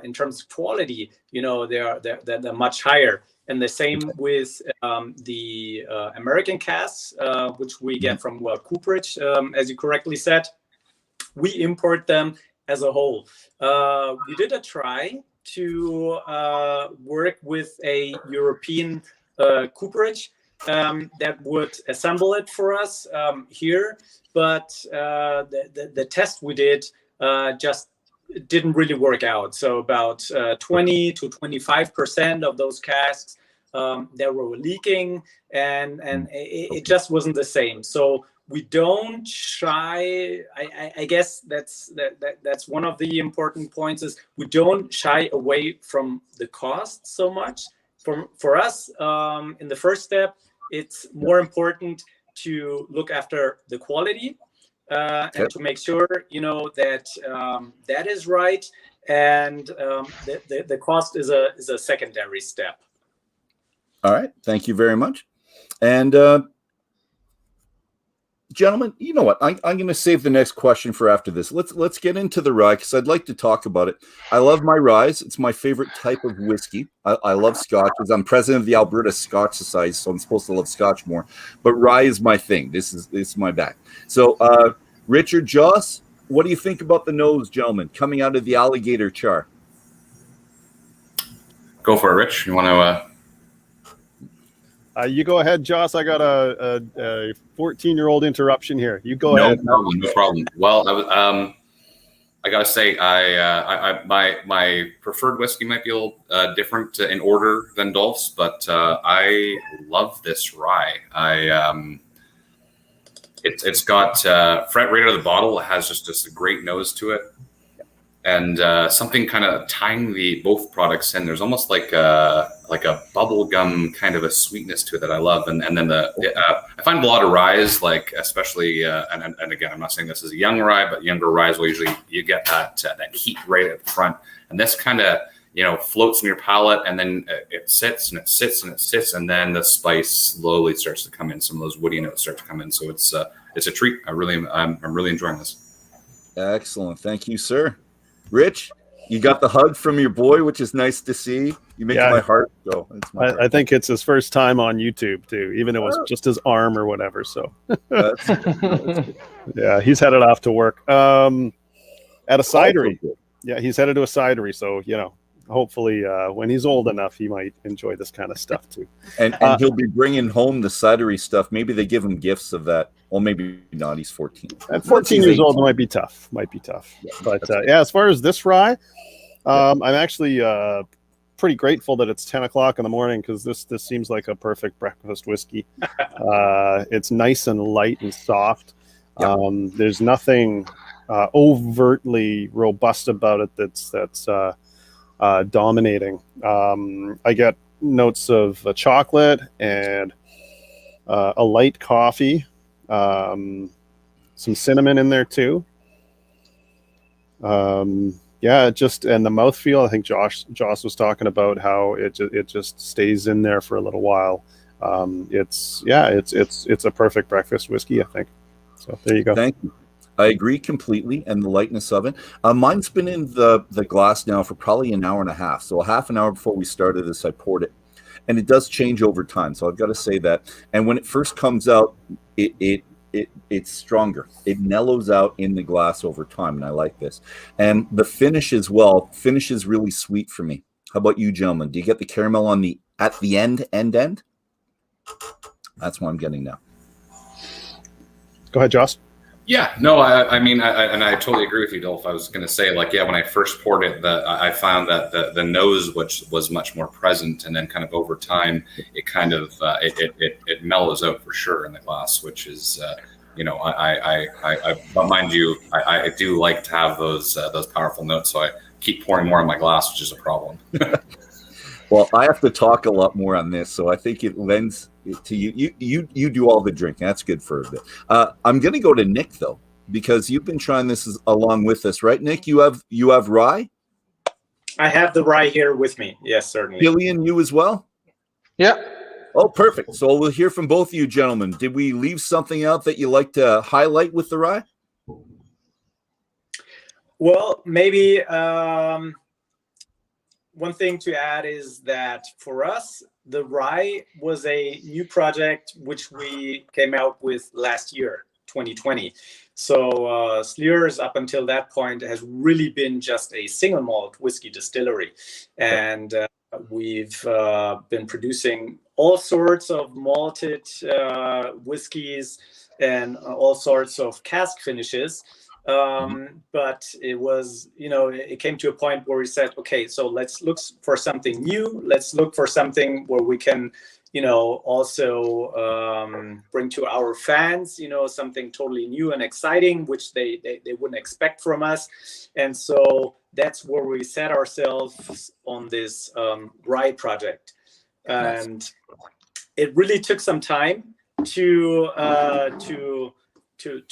in terms of quality, they're much higher. And the same with the American casks, which we get from Cooperage, as you correctly said. We import them as a whole. We did a try to work with a European cooperage that would assemble it for us here, but the test we did just didn't really work out. So about 20 to 25% of those casks that were leaking, and it just wasn't the same. So we don't shy. I guess that's one of the important points, is we don't shy away from the cost so much. For us, in the first step, it's more important to look after the quality and to make sure that that is right, and the cost is a secondary step. All right, thank you very much. And gentlemen, you know what? I'm going to save the next question for after this. Let's get into the rye, because I'd like to talk about it. I love my ryes. It's my favorite type of whiskey. I love Scotch. I'm president of the Alberta Scotch Society, so I'm supposed to love Scotch more. But rye is my thing. This is my bag. So, Richard, Joss, what do you think about the nose, gentlemen, coming out of the alligator char? Go for it, Rich. You want to? You go ahead, Joss. I got a 14-year-old interruption here. You go ahead. No problem. Well, I gotta say, my preferred whiskey might be a little different in order than Dolph's, but I love this rye. It's got right out of the bottle. It has just a great nose to it, and something kind of tying both products in. There's almost like a bubble gum kind of a sweetness to it that I love. And then I find a lot of ryes, like especially and again, I'm not saying this is a young rye, but younger ryes will usually you get that heat right at the front, and this kind of floats in your palate, and then it sits and it sits and it sits, and then the spice slowly starts to come in. Some of those woody notes start to come in. So it's a treat. I'm really enjoying this. Excellent, thank you, sir. Rich, you got the hug from your boy, which is nice to see. You make my heart go. I think it's his first time on YouTube too, even if it was just his arm or whatever. So yeah, he's headed off to work at a cidery. Yeah, he's headed to a cidery. So hopefully when he's old enough, he might enjoy this kind of stuff too. And he'll be bringing home the cidery stuff. Maybe they give him gifts of that. Well, maybe not. He's 14. At 14 years old, it might be tough. Yeah, but as far as this rye, I'm actually pretty grateful that it's 10 o'clock in the morning, because this seems like a perfect breakfast whiskey. It's nice and light and soft. There's nothing overtly robust about it that's dominating. I get notes of chocolate and a light coffee, some cinnamon in there too. Yeah, and the mouthfeel. I think Joss was talking about how it just stays in there for a little while. It's a perfect breakfast whiskey, I think. So there you go. Thank you. I agree completely, and the lightness of it. Mine's been in the glass now for probably an hour and a half. So a half an hour before we started this, I poured it, and it does change over time. So I've got to say that. And when it first comes out, it's stronger. It mellows out in the glass over time, and I like this. And the finish as well. Finish is really sweet for me. How about you, gentlemen? Do you get the caramel at the end? That's what I'm getting now. Go ahead, Joss. Yeah, no, I mean, I totally agree with you, Dolph. I was going to say, when I first poured it, I found that the nose, which was much more present, and then kind of over time, it kind of it mellows out for sure in the glass, which is, but mind you, I do like to have those powerful notes, so I keep pouring more in my glass, which is a problem. Well, I have to talk a lot more on this, so I think it lends it to you. You do all the drinking. That's good for a bit. I'm going to go to Nick though, because you've been trying this along with us, right, Nick? You have rye. I have the rye here with me. Yes, certainly. Gillian, you as well. Yeah. Oh, perfect. So we'll hear from both of you, gentlemen. Did we leave something out that you like to highlight with the rye? Well, maybe one thing to add is that for us, the rye was a new project which we came out with last year, 2020. So Slyrs up until that point has really been just a single malt whiskey distillery. And we've been producing all sorts of malted whiskies and all sorts of cask finishes. But it was, it came to a point where we said, okay, so let's look for something new. Let's look for something where we can, also bring to our fans, something totally new and exciting, which they wouldn't expect from us. And so that's where we set ourselves on this rye project. And it really took some time to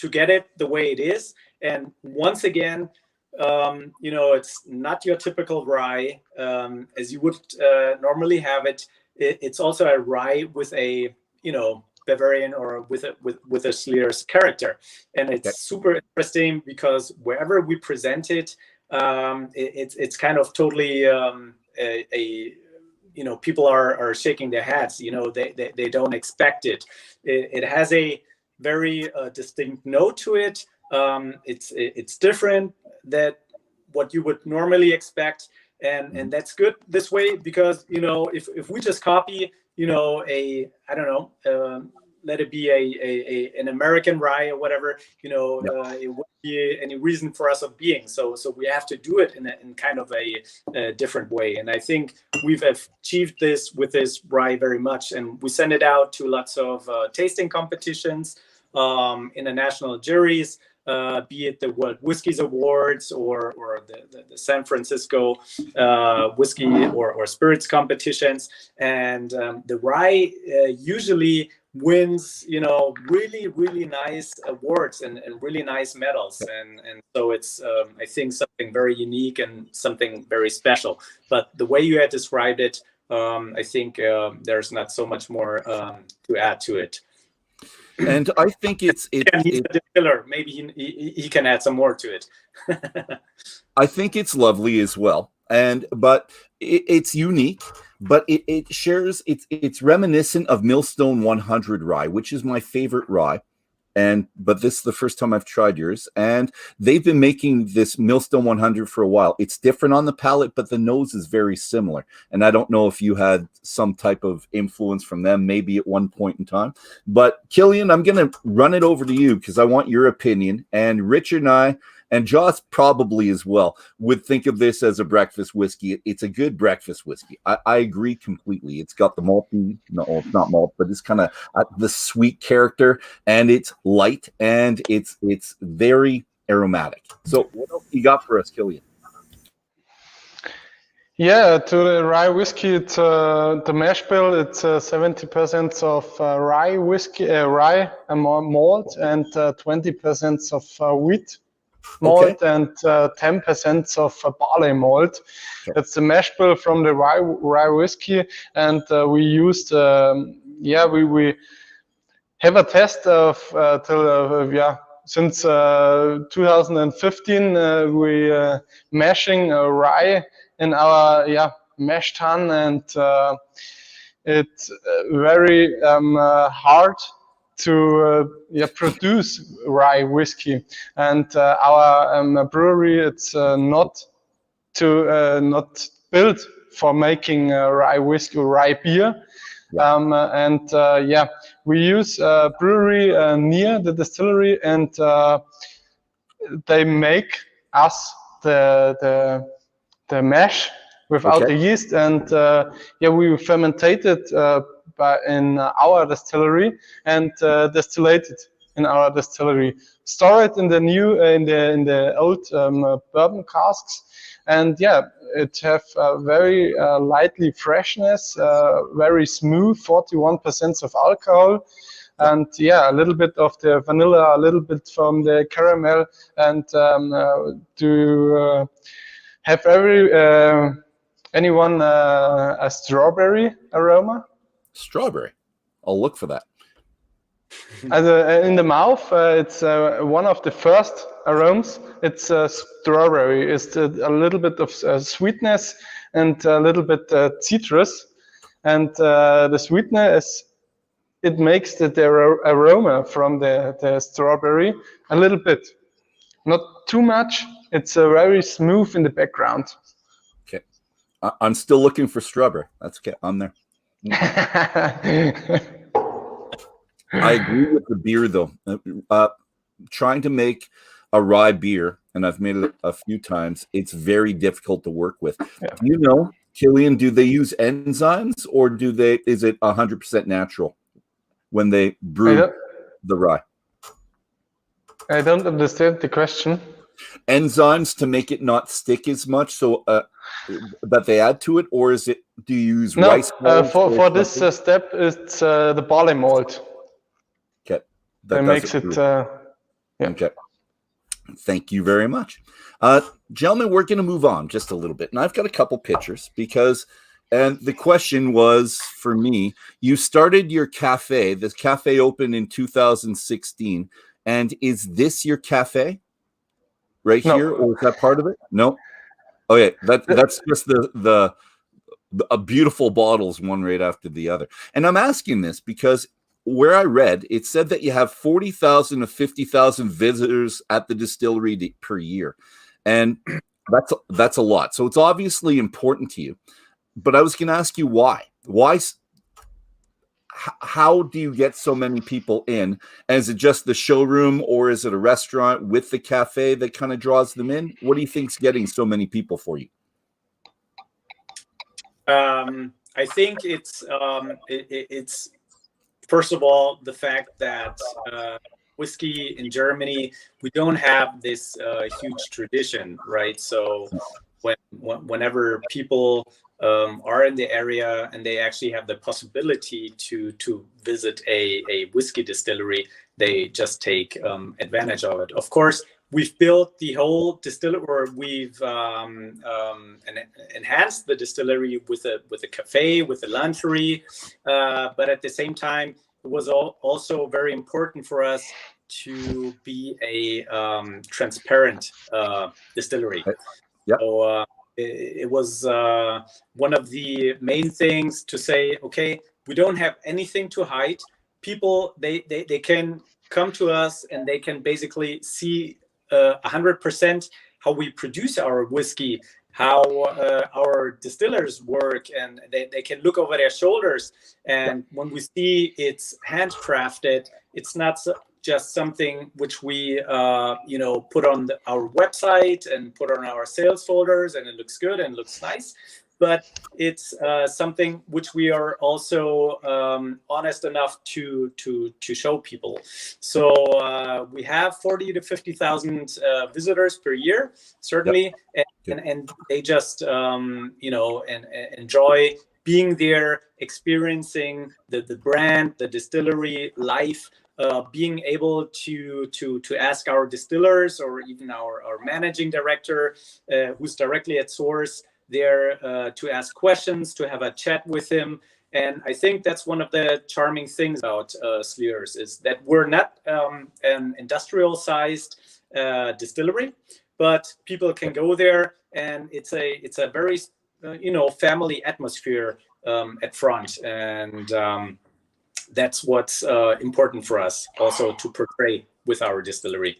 get it the way it is. And once again, it's not your typical rye as you would normally have it. It's also a rye with a, Bavarian or with a Slyrs character. And it's super interesting because wherever we present it, it's kind of totally people are shaking their heads. They don't expect it. It has a very distinct note to it. It's different than what you would normally expect, and that's good this way because if we just copy let it be an American rye or whatever, it wouldn't be any reason for us of being. So we have to do it in kind of a different way. And I think we've achieved this with this rye very much. And we send it out to lots of tasting competitions, international juries, be it the World Whiskies Awards or the San Francisco whiskey or spirits competitions. And the rye usually wins, really, really nice awards and really nice medals. And so it's, I think, something very unique and something very special. But the way you had described it, I think there's not so much more to add to it. And I think he's a distiller. Maybe he can add some more to it. I think it's lovely as well. But it's unique, but it shares, it's reminiscent of Millstone 100 rye, which is my favorite rye. But this is the first time I've tried yours, and they've been making this Millstone 100 for a while. It's different on the palate, but the nose is very similar. And I don't know if you had some type of influence from them, maybe at one point in time. But Killian, I'm going to run it over to you because I want your opinion. And Richard and I, and Joss probably as well, would think of this as a breakfast whiskey. It's a good breakfast whiskey. I agree completely. It's got the malty, no, it's not malt, but it's kind of the sweet character, and it's light, and it's very aromatic. So what else you got for us, Killian? Yeah, to the rye whiskey, it's the mash bill. It's 70% of rye whiskey, rye malt, and 20% of wheat malt, and 10% of barley malt. It's the mash bill from the rye whiskey, and we used we have a test of since 2015 we mashing rye in our mash tun, and it's very hard to produce rye whiskey, and our brewery, it's not built for making rye whiskey or rye beer. We use a brewery near the distillery, and they make us the mash without the yeast, and we fermentate it in our distillery and distillate it in our distillery. Store it in the old bourbon casks, and it have a very lightly freshness, very smooth, 41% of alcohol, and a little bit of the vanilla, a little bit from the caramel, and to have anyone a strawberry aroma. Strawberry. I'll look for that. In the mouth, it's one of the first aromas. It's strawberry. It's a little bit of sweetness and a little bit citrus. And the sweetness, it makes the aroma from the strawberry a little bit. Not too much. It's very smooth in the background. Okay. I'm still looking for strawberry. That's okay. I'm there. I agree with the beer, though. Trying to make a rye beer, and I've made it a few times, it's very difficult to work with. Yeah. Do you know, Killian, do they use enzymes, or is it 100% natural when they brew the rye? I don't understand the question. Enzymes to make it not stick as much, so that they add to it, or is it? Do you use rice? For this step, it's the barley malt. Okay, that makes it. Yeah. Okay, thank you very much, gentlemen. We're going to move on just a little bit, and I've got a couple pictures and the question was for me. You started your cafe. This cafe opened in 2016, and is this your cafe? Right here, or is that part of it? No. Oh yeah, that's just the beautiful bottles, one right after the other. And I'm asking this because where I read, it said that you have 40,000 to 50,000 visitors at the distillery per year, and that's a lot. So it's obviously important to you. But I was going to ask you why. How do you get so many people in? And is it just the showroom, or is it a restaurant with the cafe that kind of draws them in? What do you think's getting so many people for you? I think it's first of all the fact that whiskey in Germany, we don't have this huge tradition, right? So whenever people are in the area and they actually have the possibility to visit a whiskey distillery, they just take advantage of it. Of course, we've built the whole distillery, or we've enhanced the distillery with a cafe, with a lunchery, but at the same time, it was also very important for us to be a transparent distillery. Yeah. So, it was one of the main things to say, okay, we don't have anything to hide. People, they can come to us and they can basically see 100% how we produce our whiskey, how our distillers work, and they can look over their shoulders. And when we see it's handcrafted, it's not just something which we put on our website and put on our sales folders, and it looks good and looks nice, but it's something which we are also honest enough to show people. So we have 40 to 50,000 visitors per year, certainly. Yep. And they just enjoy being there, experiencing the brand, the distillery life. Being able to ask our distillers, or even our managing director, who's directly at source, there to ask questions, to have a chat with him. And I think that's one of the charming things about Slyrs, is that we're not an industrial-sized distillery, but people can go there, and it's a very family atmosphere at front, and that's what's important for us also to portray with our distillery.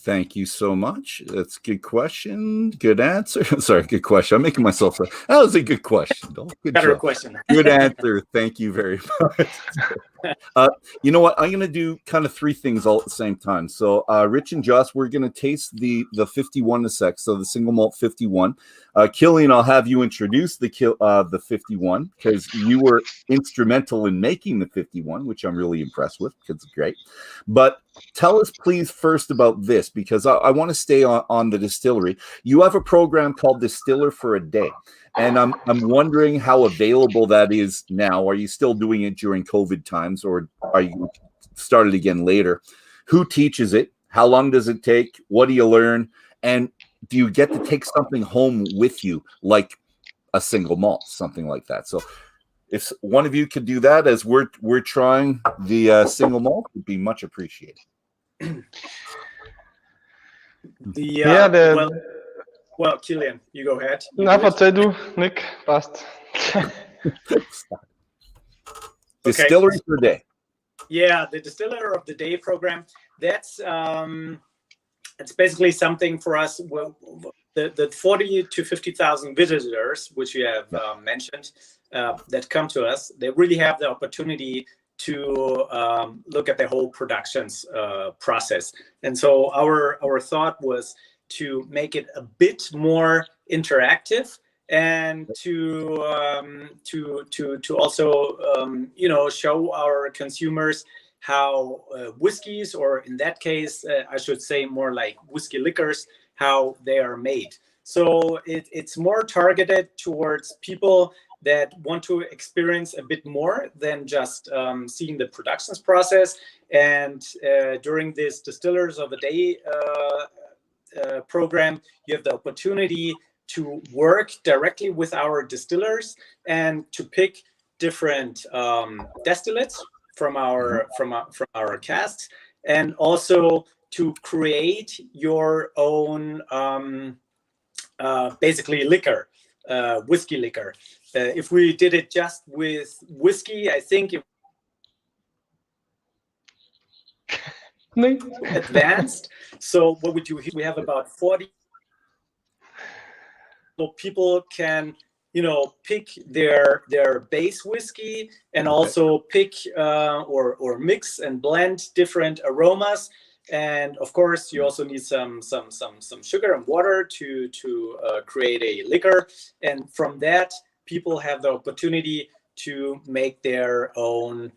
Thank you so much. That's a good question. Good answer. Sorry, good question. I'm making myself say that was a good question. Good Better question. Good answer. Thank you very much. You know what? I'm going to do kind of three things all at the same time. So, Rich and Joss, we're going to taste the 51 in a sec. So the single malt 51. Killian, I'll have you introduce the 51, because you were instrumental in making the 51, which I'm really impressed with, because it's great. But tell us, please, first about this, because I want to stay on the distillery. You have a program called Distiller for a Day, and I'm wondering how available that is now. Are you still doing it during COVID times, or are you started again later? Who teaches it? How long does it take? What do you learn? And do you get to take something home with you, like a single malt, something like that? So if one of you could do that as we're trying the single malt, would be much appreciated. Well, Killian, you go ahead. Na, verzeih du, Nick, passt. Distillery per day. Yeah, the Distiller of the Day program. That's it's basically something for us. Well, the 40 to 50,000 visitors, which you have mentioned, that come to us, they really have the opportunity to look at the whole productions process. And so our thought was to make it a bit more interactive, and to also show our consumers how whiskeys, or in that case I should say more like whiskey liquors, how they are made. So it's more targeted towards people that want to experience a bit more than just seeing the productions process. And during this Distillers of the Day program, you have the opportunity to work directly with our distillers and to pick different distillates from our casks, and also to create your own basically liquor, whiskey liquor. If we did it just with whiskey, I think it advanced. So what we do here, we have about 40. So people can, pick their base whiskey, and also pick or mix and blend different aromas. And of course, you also need some sugar and water to create a liquor. And from that, people have the opportunity to make their own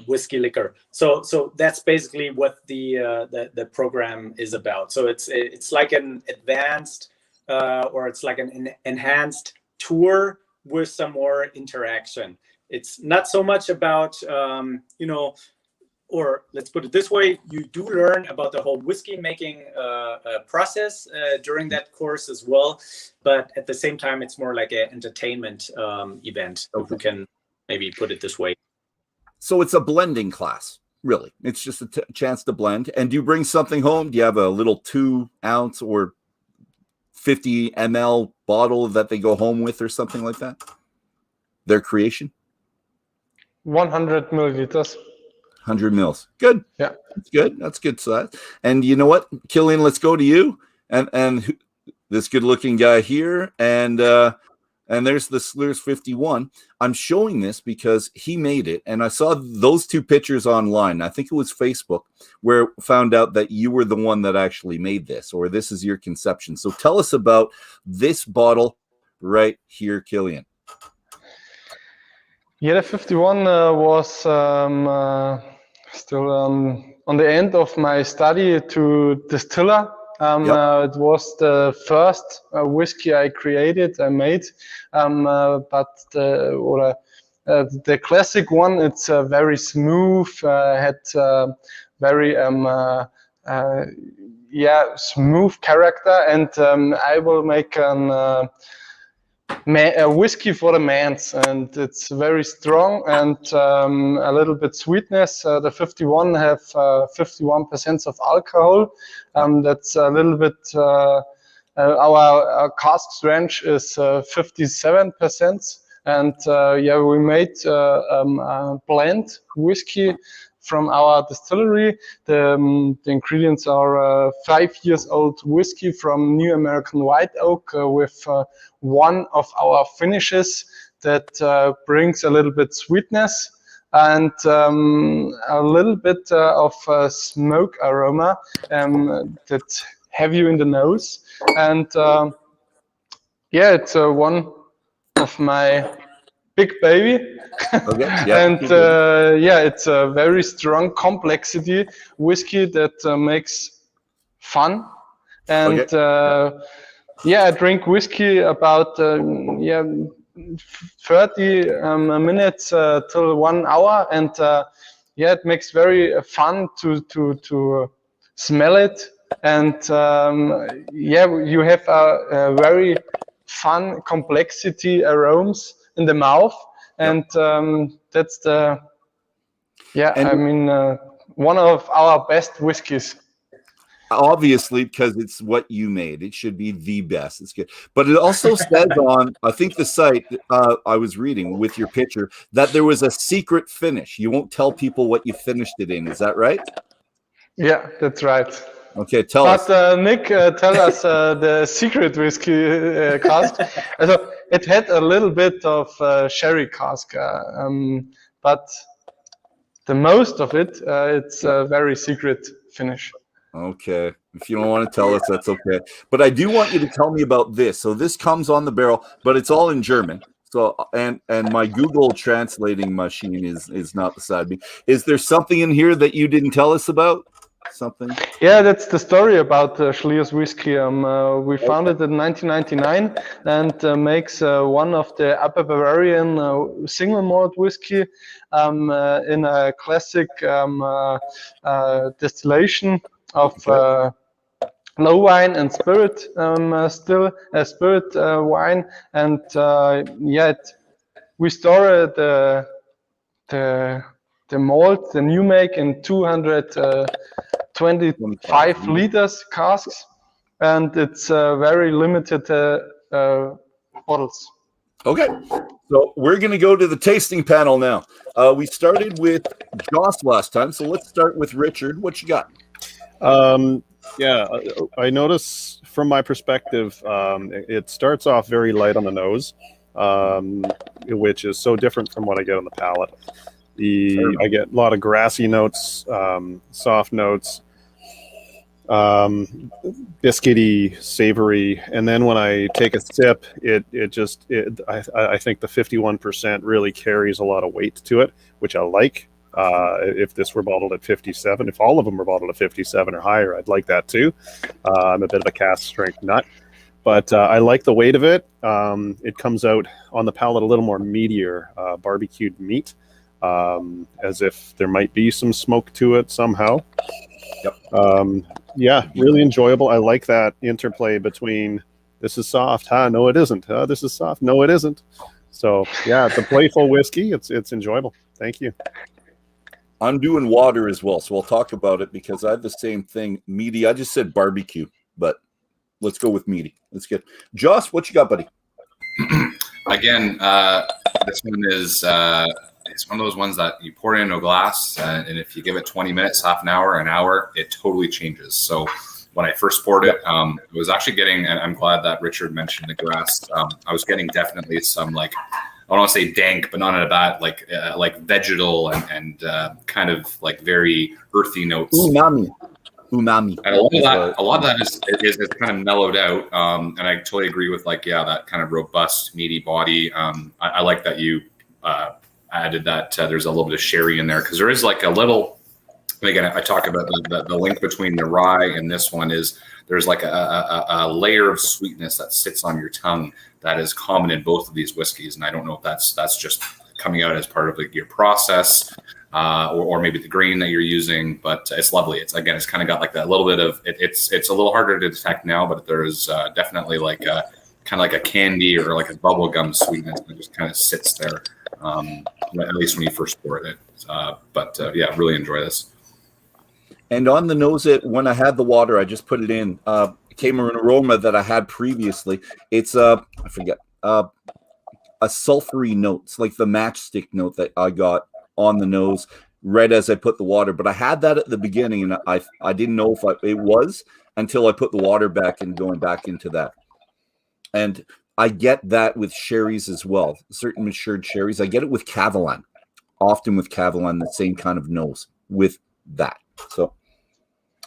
whiskey liquor. So that's basically what the program is about. So it's like an advanced or it's like an enhanced tour with some more interaction. It's not so much about or let's put it this way, you do learn about the whole whiskey making process during that course as well, but at the same time it's more like an entertainment event, if we can maybe put it this way. So it's a blending class, really. It's just a chance to blend. And do you bring something home? Do you have a little 2-ounce or 50 ml bottle that they go home with, or something like that? Their creation? 100 milliliters. 100 mils. Good. Yeah. That's good. That's good size. And you know what, Killian, let's go to you. And this good-looking guy here. And there's the Slyrs 51. I'm showing this because he made it, and I saw those two pictures online. I think it was Facebook, where found out that you were the one that actually made this, or this is your conception. So tell us about this bottle right here, Killian. Yeah, the 51 was still on the end of my study to distiller. It was the first whiskey I made, but the classic one, it's very smooth, had very smooth character, and I will make a whiskey for the mans, and it's very strong and a little bit sweetness. The 51 have 51% of alcohol. That's a little bit. Our cask strength is 57%, and we made a blend whiskey from our distillery. The ingredients are 5 years old whiskey from New American White Oak with one of our finishes that brings a little bit sweetness and a little bit of smoke aroma that have you in the nose. And it's one of my big baby. Okay, yeah. And it's a very strong complexity whiskey that makes fun. And I drink whiskey about 30 minutes till 1 hour, and it makes very fun to smell it. And you have a very fun complexity aromas in the mouth, and that's the And- I mean one of our best whiskeys. Obviously, because it's what you made, it should be the best. It's good, but it also says on, I think the site I was reading with your picture that there was a secret finish. You won't tell people what you finished it in. Is that right? Yeah, that's right. Okay, tell us. But Nick, tell us the secret whiskey cask. So it had a little bit of sherry cask, but the most of it, it's a very secret finish. Okay, if you don't want to tell us, that's okay. But I do want you to tell me about this. So this comes on the barrel, but it's all in German. So and my Google translating machine is not beside me. Is there something in here that you didn't tell us about? Something? Yeah, that's the story about Slyrs whiskey. We founded it in 1999 and makes one of the Upper Bavarian single malt whiskey in a classic distillation of low wine and spirit, still a spirit wine, and we store the malt, the new make, in 225 liters casks, and it's very limited bottles. Okay, so we're going to go to the tasting panel now. We started with Joss last time, so let's start with Richard. What you got? I notice from my perspective, it starts off very light on the nose, which is so different from what I get on the palate. I get a lot of grassy notes, soft notes, biscuity, savory, and then when I take a sip, I think the 51% really carries a lot of weight to it, which I like. If this were bottled at 57, if all of them were bottled at 57 or higher, I'd like that too. I'm a bit of a cask strength nut, but I like the weight of it. It comes out on the palate a little more meatier, barbecued meat, as if there might be some smoke to it somehow. Yep. Really enjoyable. I like that interplay between this is soft, no it isn't. This is soft, no it isn't. So yeah, it's a playful whiskey. It's enjoyable. Thank you. I'm doing water as well, so I'll talk about it because I have the same thing. Meaty. I just said barbecue, but let's go with meaty. Let's get Joss. What you got, buddy? Again, this one is it's one of those ones that you pour it into a glass, and if you give it 20 minutes, half an hour, it totally changes. So when I first poured it, I was actually getting, and I'm glad that Richard mentioned the grass. I was getting definitely some I don't want to say dank, but not in a bad, like vegetal and kind of like very earthy notes. Umami. And a lot of that is kind of mellowed out. And I totally agree with that kind of robust, meaty body. I like that you added that there's a little bit of sherry in there, because there is like a little, again, I talk about the link between the rye and this one is there's like a layer of sweetness that sits on your tongue that is common in both of these whiskeys. And I don't know if that's just coming out as part of your process or maybe the grain that you're using, but it's lovely. It's kind of got like that little bit of, it's a little harder to detect now, but there's definitely like kind of like a candy or like a bubble gum sweetness that just kind of sits there, at least when you first pour it. Really enjoy this. And on the nose, when I had the water, I just put it in. It came an aroma that I had previously. It's I forget a sulfury note. It's like the matchstick note that I got on the nose right as I put the water. But I had that at the beginning, and I didn't know if it was until I put the water back and going back into that. And I get that with sherries as well, certain matured sherries. I get it with Cavalan, often with Cavalan, the same kind of nose with that. So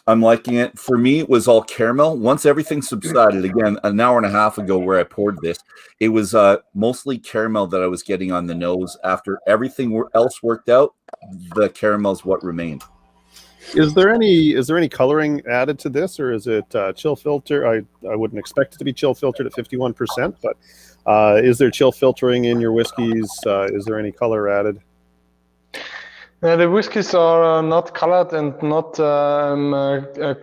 I'm liking it. For me, it was all caramel. Once everything subsided, again, an hour and a half ago where I poured this, it was mostly caramel that I was getting on the nose. After everything else worked out, the caramel is what remained. Is there any coloring added to this, or is it chill filter? I wouldn't expect it to be chill filtered at 51%, but is there chill filtering in your whiskeys? Is there any color added? The whiskeys are not colored and not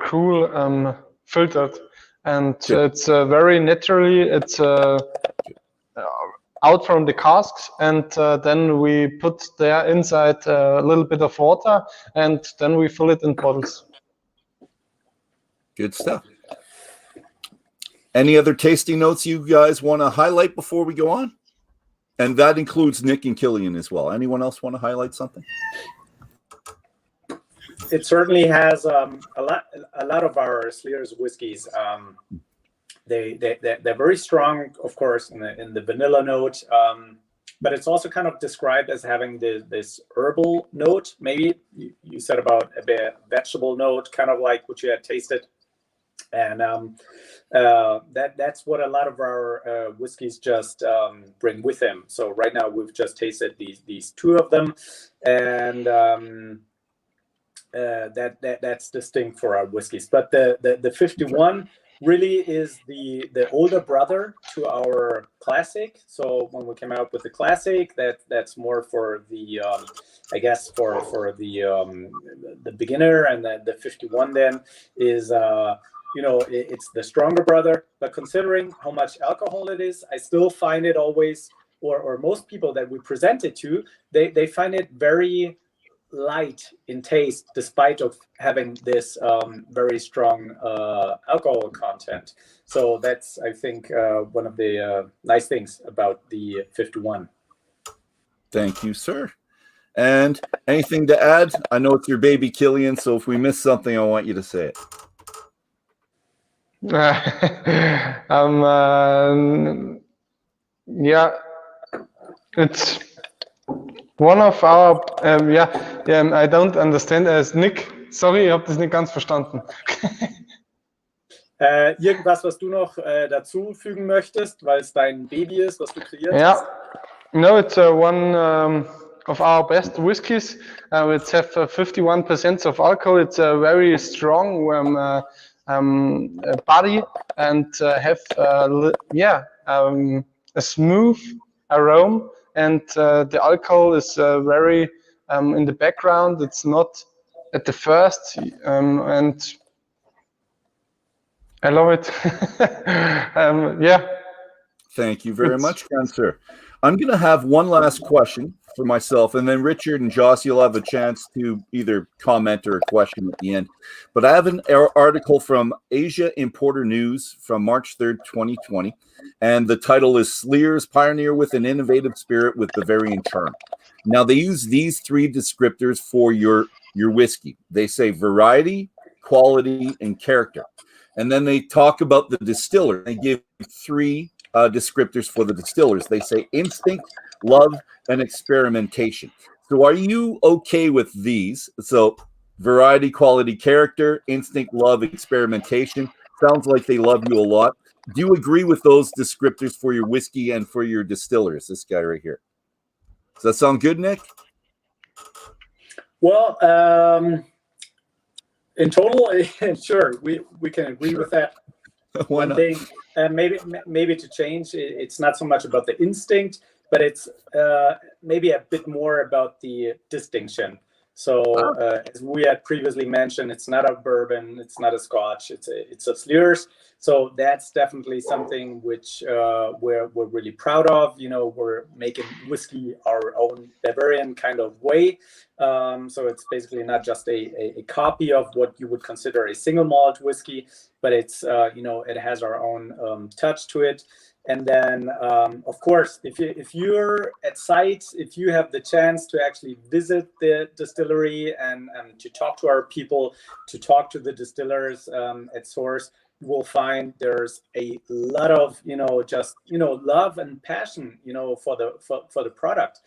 cruel filtered, and it's very naturally. It's out from the casks, and then we put there inside a little bit of water, and then we fill it in bottles. Good stuff. Any other tasting notes you guys want to highlight before we go on? And that includes Nick and Killian as well. Anyone else want to highlight something? It certainly has a lot of our Slyrs whiskeys. They're very strong, of course, in the vanilla note, but it's also kind of described as having this herbal note. Maybe you said about a vegetable note, kind of like what you had tasted. And that's what a lot of our whiskeys just bring with them. So right now we've just tasted these two of them, and that's distinct for our whiskeys. But the 51 really is the older brother to our classic. So when we came out with the classic, that's more for the I guess for the beginner, and the 51 then is it's the stronger brother. But considering how much alcohol it is, I still find it always, or most people that we present it to, they find it very light in taste, despite of having this very strong alcohol content. So that's, I think, one of the nice things about the 51. Thank you, sir. And anything to add? I know it's your baby, Killian, so if we miss something, I want you to say it. Yeah, it's one of our, I don't understand as Nick. Sorry, ich habe das nicht ganz verstanden. Irgendwas, was du noch dazu fügen möchtest, weil es dein Baby ist, was du kreiert hast? Yeah, no, it's one of our best whiskies. It's have 51% of alcohol. It's a very strong body, and have a smooth aroma, and the alcohol is very in the background. It's not at the first, and I love it. Thank you very much, kind sir. I'm going to have one last question for myself, and then Richard and Joss, you'll have a chance to either comment or a question at the end. But I have an article from Asia Importer News from March 3rd, 2020, and the title is Slyrs Pioneer with an Innovative Spirit with Bavarian Charm. Now, they use these three descriptors for your whiskey. They say variety, quality, and character. And then they talk about the distiller. They give three descriptors for the distillers. They say instinct, love, and experimentation. So are you okay with these? So variety, quality, character, instinct, love, experimentation. Sounds like they love you a lot. Do you agree with those descriptors for your whiskey and for your distillers? This guy right here. Does that sound good, Nick? Well, in total, sure, we can agree with that. Why not? Thing, maybe to change, it's not so much about the instinct, but it's maybe a bit more about the distinction. So as we had previously mentioned, it's not a bourbon, it's not a Scotch, it's a Slyrs. So that's definitely something which we're really proud of. We're making whiskey our own Bavarian kind of way. So it's basically not just a copy of what you would consider a single malt whiskey, but it's it has our own touch to it. And then, of course, if you're at site, if you have the chance to actually visit the distillery and to talk to our people, to talk to the distillers at source, you will find there's a lot of love and passion for the product.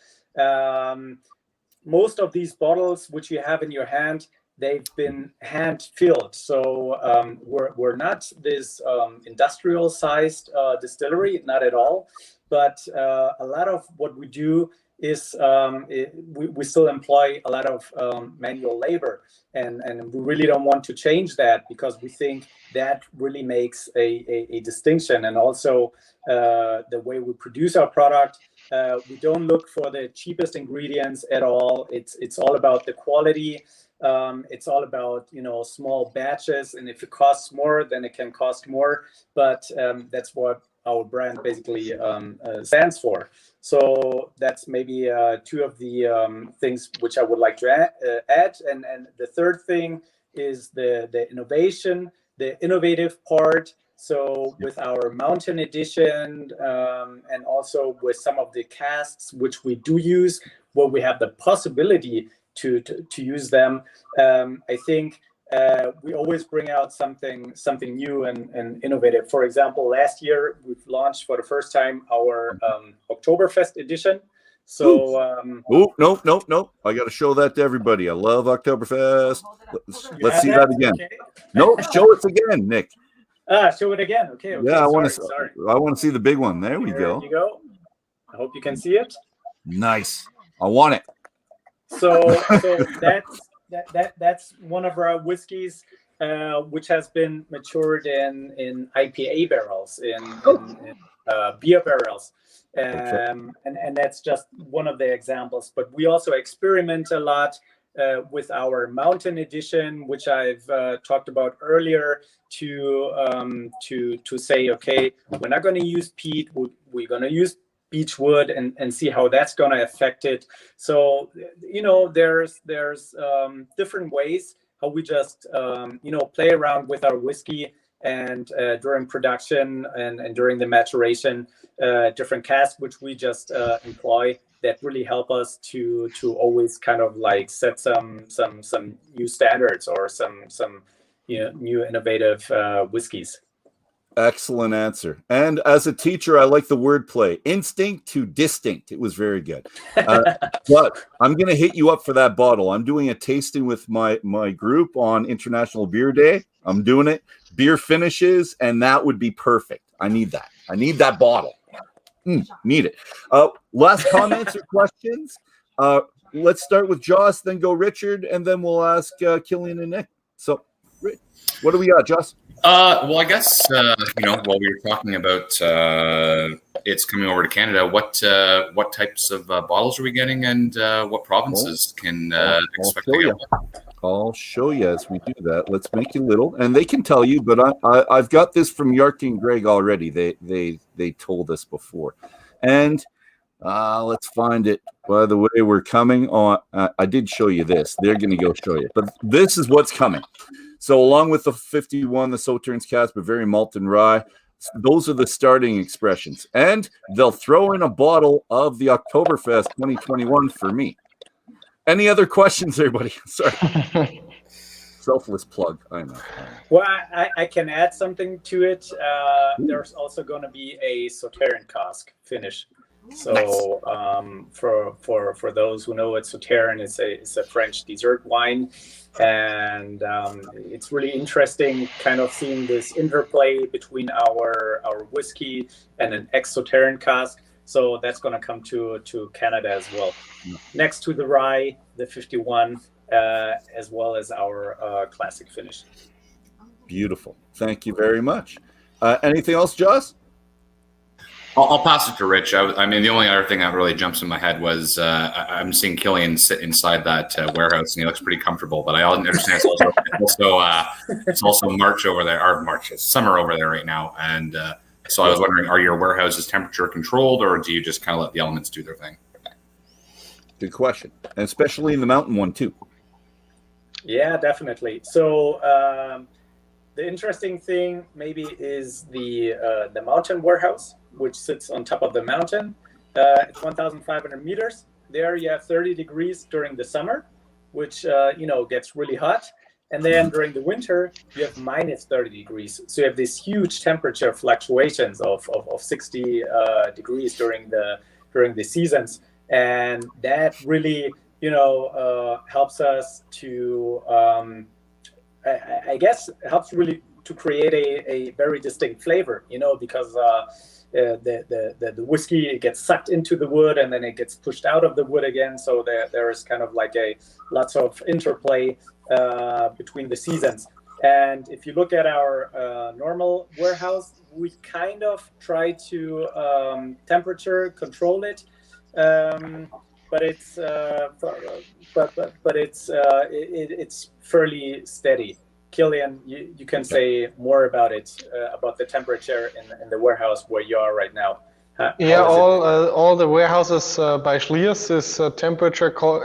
Most of these bottles which you have in your hand, they've been hand filled. So we're not this industrial sized distillery, not at all. But a lot of what we do is we still employ a lot of manual labor, and we really don't want to change that, because we think that really makes a distinction. And also the way we produce our product, we don't look for the cheapest ingredients at all. It's all about the quality. It's all about small batches, and if it costs more, then it can cost more. But that's what our brand basically stands for. So that's maybe two of the things which I would like to add. And the third thing is the innovation, the innovative part. So with our Mountain Edition and also with some of the casks which we do use, where we have the possibility to use them, I think we always bring out something new and innovative. For example, last year we've launched for the first time our Oktoberfest edition. So nope. I got to show that to everybody. I love Oktoberfest. Let's see that again. Okay. Nope, show us again, Nick. Show it again. Okay. Yeah, I want to see the big one. There we go. There you go. I hope you can see it. Nice. I want it. So that's one of our whiskeys, which has been matured in IPA barrels, in beer barrels, and that's just one of the examples. But we also experiment a lot with our Mountain Edition, which I've talked about earlier, to say, okay, we're not going to use peat, we're going to use beech wood and see how that's going to affect it. So, there's different ways how we just, play around with our whiskey, and during production and during the maturation, different casks, which we just employ, that really help us to always kind of like set some new standards or some new innovative whiskeys. Excellent answer. And as a teacher, I like the wordplay. Instinct to distinct. It was very good. But I'm going to hit you up for that bottle. I'm doing a tasting with my group on International Beer Day. I'm doing it. Beer finishes, and that would be perfect. I need that. I need that bottle. Need it. Last comments or questions? Let's start with Joss, then go Richard, and then we'll ask Killian and Nick. So, what do we got, Joss? Well, I guess, while we were talking about it's coming over to Canada, what types of bottles are we getting, and what provinces can expect to get? I'll show you as we do that. Let's make it little, and they can tell you, but I've got this from Yarky and Greg already. They told us before, and let's find it. By the way, we're coming on. I did show you this. They're going to go show you, but this is what's coming. So along with the 51, the Sauternes cask, but very malt and rye, those are the starting expressions. And they'll throw in a bottle of the Oktoberfest 2021 for me. Any other questions, everybody? Sorry. Selfless plug, I know. Well, I can add something to it. There's also going to be a Sauternes cask finish. So nice. For those who know what Sauternes it's a French dessert wine, and it's really interesting kind of seeing this interplay between our whiskey and an ex-Sauternes cask. So that's going to come to Canada as well, next to the rye, the 51, as well as our classic finish. Beautiful. Thank you very much. Anything else, Joss? I'll pass it to Rich. I mean, the only other thing that really jumps in my head was I'm seeing Killian sit inside that warehouse, and he looks pretty comfortable. But I understand it's also March over there, or March, it's summer over there right now. And so I was wondering, are your warehouses temperature controlled, or do you just kind of let the elements do their thing? Good question, and especially in the mountain one too. Yeah, definitely. So the interesting thing maybe is the mountain warehouse, which sits on top of the mountain. It's 1,500 meters. There you have 30 degrees during the summer, which gets really hot. And then during the winter, you have minus 30 degrees. So you have these huge temperature fluctuations of 60 degrees during the seasons. And that really, helps us to, I guess, helps really to create a very distinct flavor, because the whiskey, it gets sucked into the wood and then it gets pushed out of the wood again. So there is kind of like lots of interplay between the seasons. And if you look at our normal warehouse, we kind of try to temperature control it, but it's it's fairly steady. Killian, you can say more about it, about the temperature in the warehouse where you are right now. Yeah, all the warehouses by Slyrs is temperature controlled,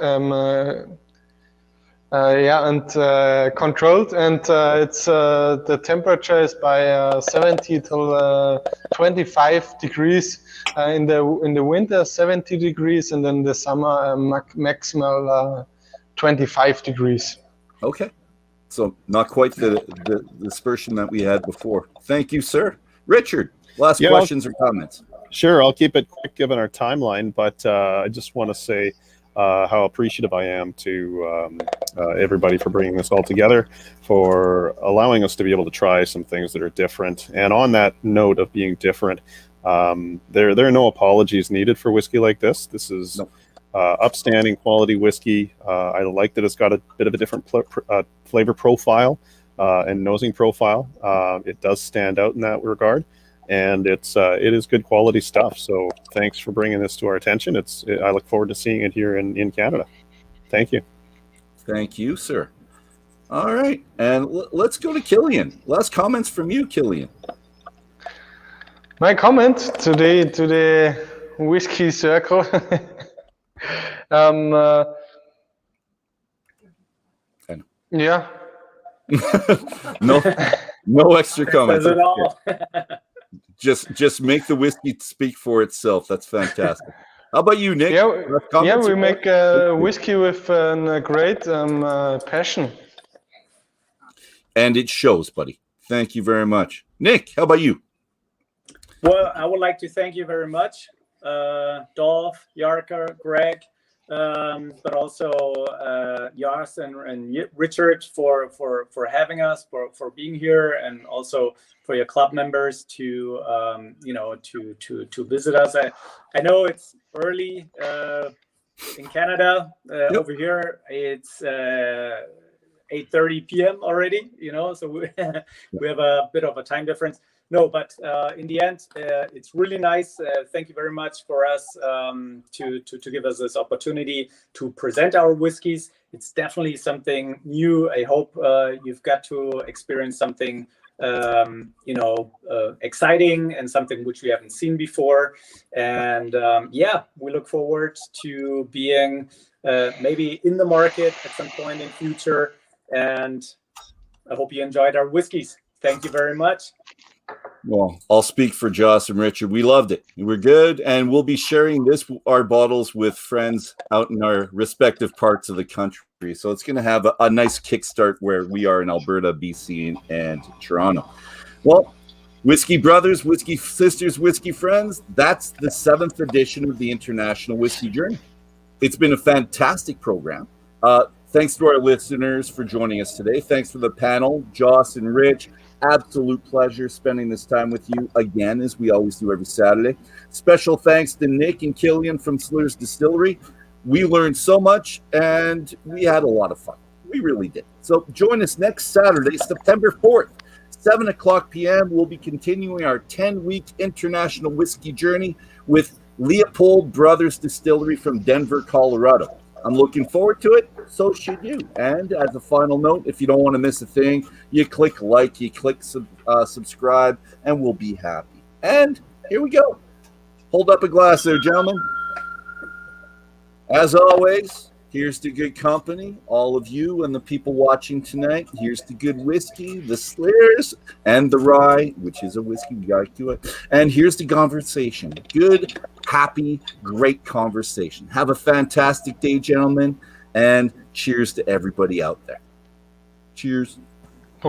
and it's the temperature is by 70 till 25 degrees in the winter, 70 degrees, and then the summer maximal 25 degrees. Okay, so not quite the dispersion that we had before. Thank you, sir. Richard, last questions or comments? Sure, I'll keep it quick given our timeline, but I just want to say how appreciative I am to everybody for bringing this all together, for allowing us to be able to try some things that are different. And on that note of being different, there are no apologies needed for whiskey like this. This is upstanding quality whiskey. I like that it's got a bit of a different flavor profile and nosing profile. It does stand out in that regard. And it is good quality stuff. So thanks for bringing this to our attention. I look forward to seeing it here in Canada. Thank you. Thank you, sir. All right, and let's go to Killian. Last comments from you, Killian. My comment today to the whiskey circle. Yeah. No extra comments. Says it all. Just make the whiskey speak for itself. That's fantastic. How about you, Nick? Yeah, we make whiskey with a great passion. And it shows, buddy. Thank you very much. Nick, how about you? Well, I would like to thank you very much, Dolph, Yarka, Greg, but also Jas and Richard for having us, for being here, and also for your club members to visit us. I know it's early in Canada. Over here it's 8:30 p.m. already. So we have a bit of a time difference. No, but in the end, it's really nice. Thank you very much for us to give us this opportunity to present our whiskeys. It's definitely something new. I hope you've got to experience something exciting and something which we haven't seen before. And we look forward to being maybe in the market at some point in future. And I hope you enjoyed our whiskeys. Thank you very much. Well, I'll speak for Joss and Richard. We loved it. We're good, and we'll be sharing our bottles with friends out in our respective parts of the country. So it's going to have a nice kickstart where we are in Alberta, BC, and Toronto. Well, Whiskey Brothers, Whiskey Sisters, Whiskey Friends, that's the 7th edition of the International Whiskey Journey. It's been a fantastic program. Thanks to our listeners for joining us today. Thanks for the panel, Joss and Rich. Absolute pleasure spending this time with you again, as we always do every Saturday. Special thanks to Nick and Killian from Slyrs Distillery. We learned so much, and we had a lot of fun. We really did. So join us next Saturday, September 4th, 7 o'clock p.m. We'll be continuing our 10-week international whiskey journey with Leopold Brothers Distillery from Denver, Colorado. I'm looking forward to it. So should you. And as a final note, if you don't want to miss a thing, you click like, you click subscribe, and we'll be happy. And here we go. Hold up a glass there, gentlemen. As always, here's to good company, all of you and the people watching tonight. Here's to good whiskey, the Slyrs, and the rye, which is a whiskey. We got to do it. And here's the conversation. Good, happy, great conversation. Have a fantastic day, gentlemen, and cheers to everybody out there. Cheers.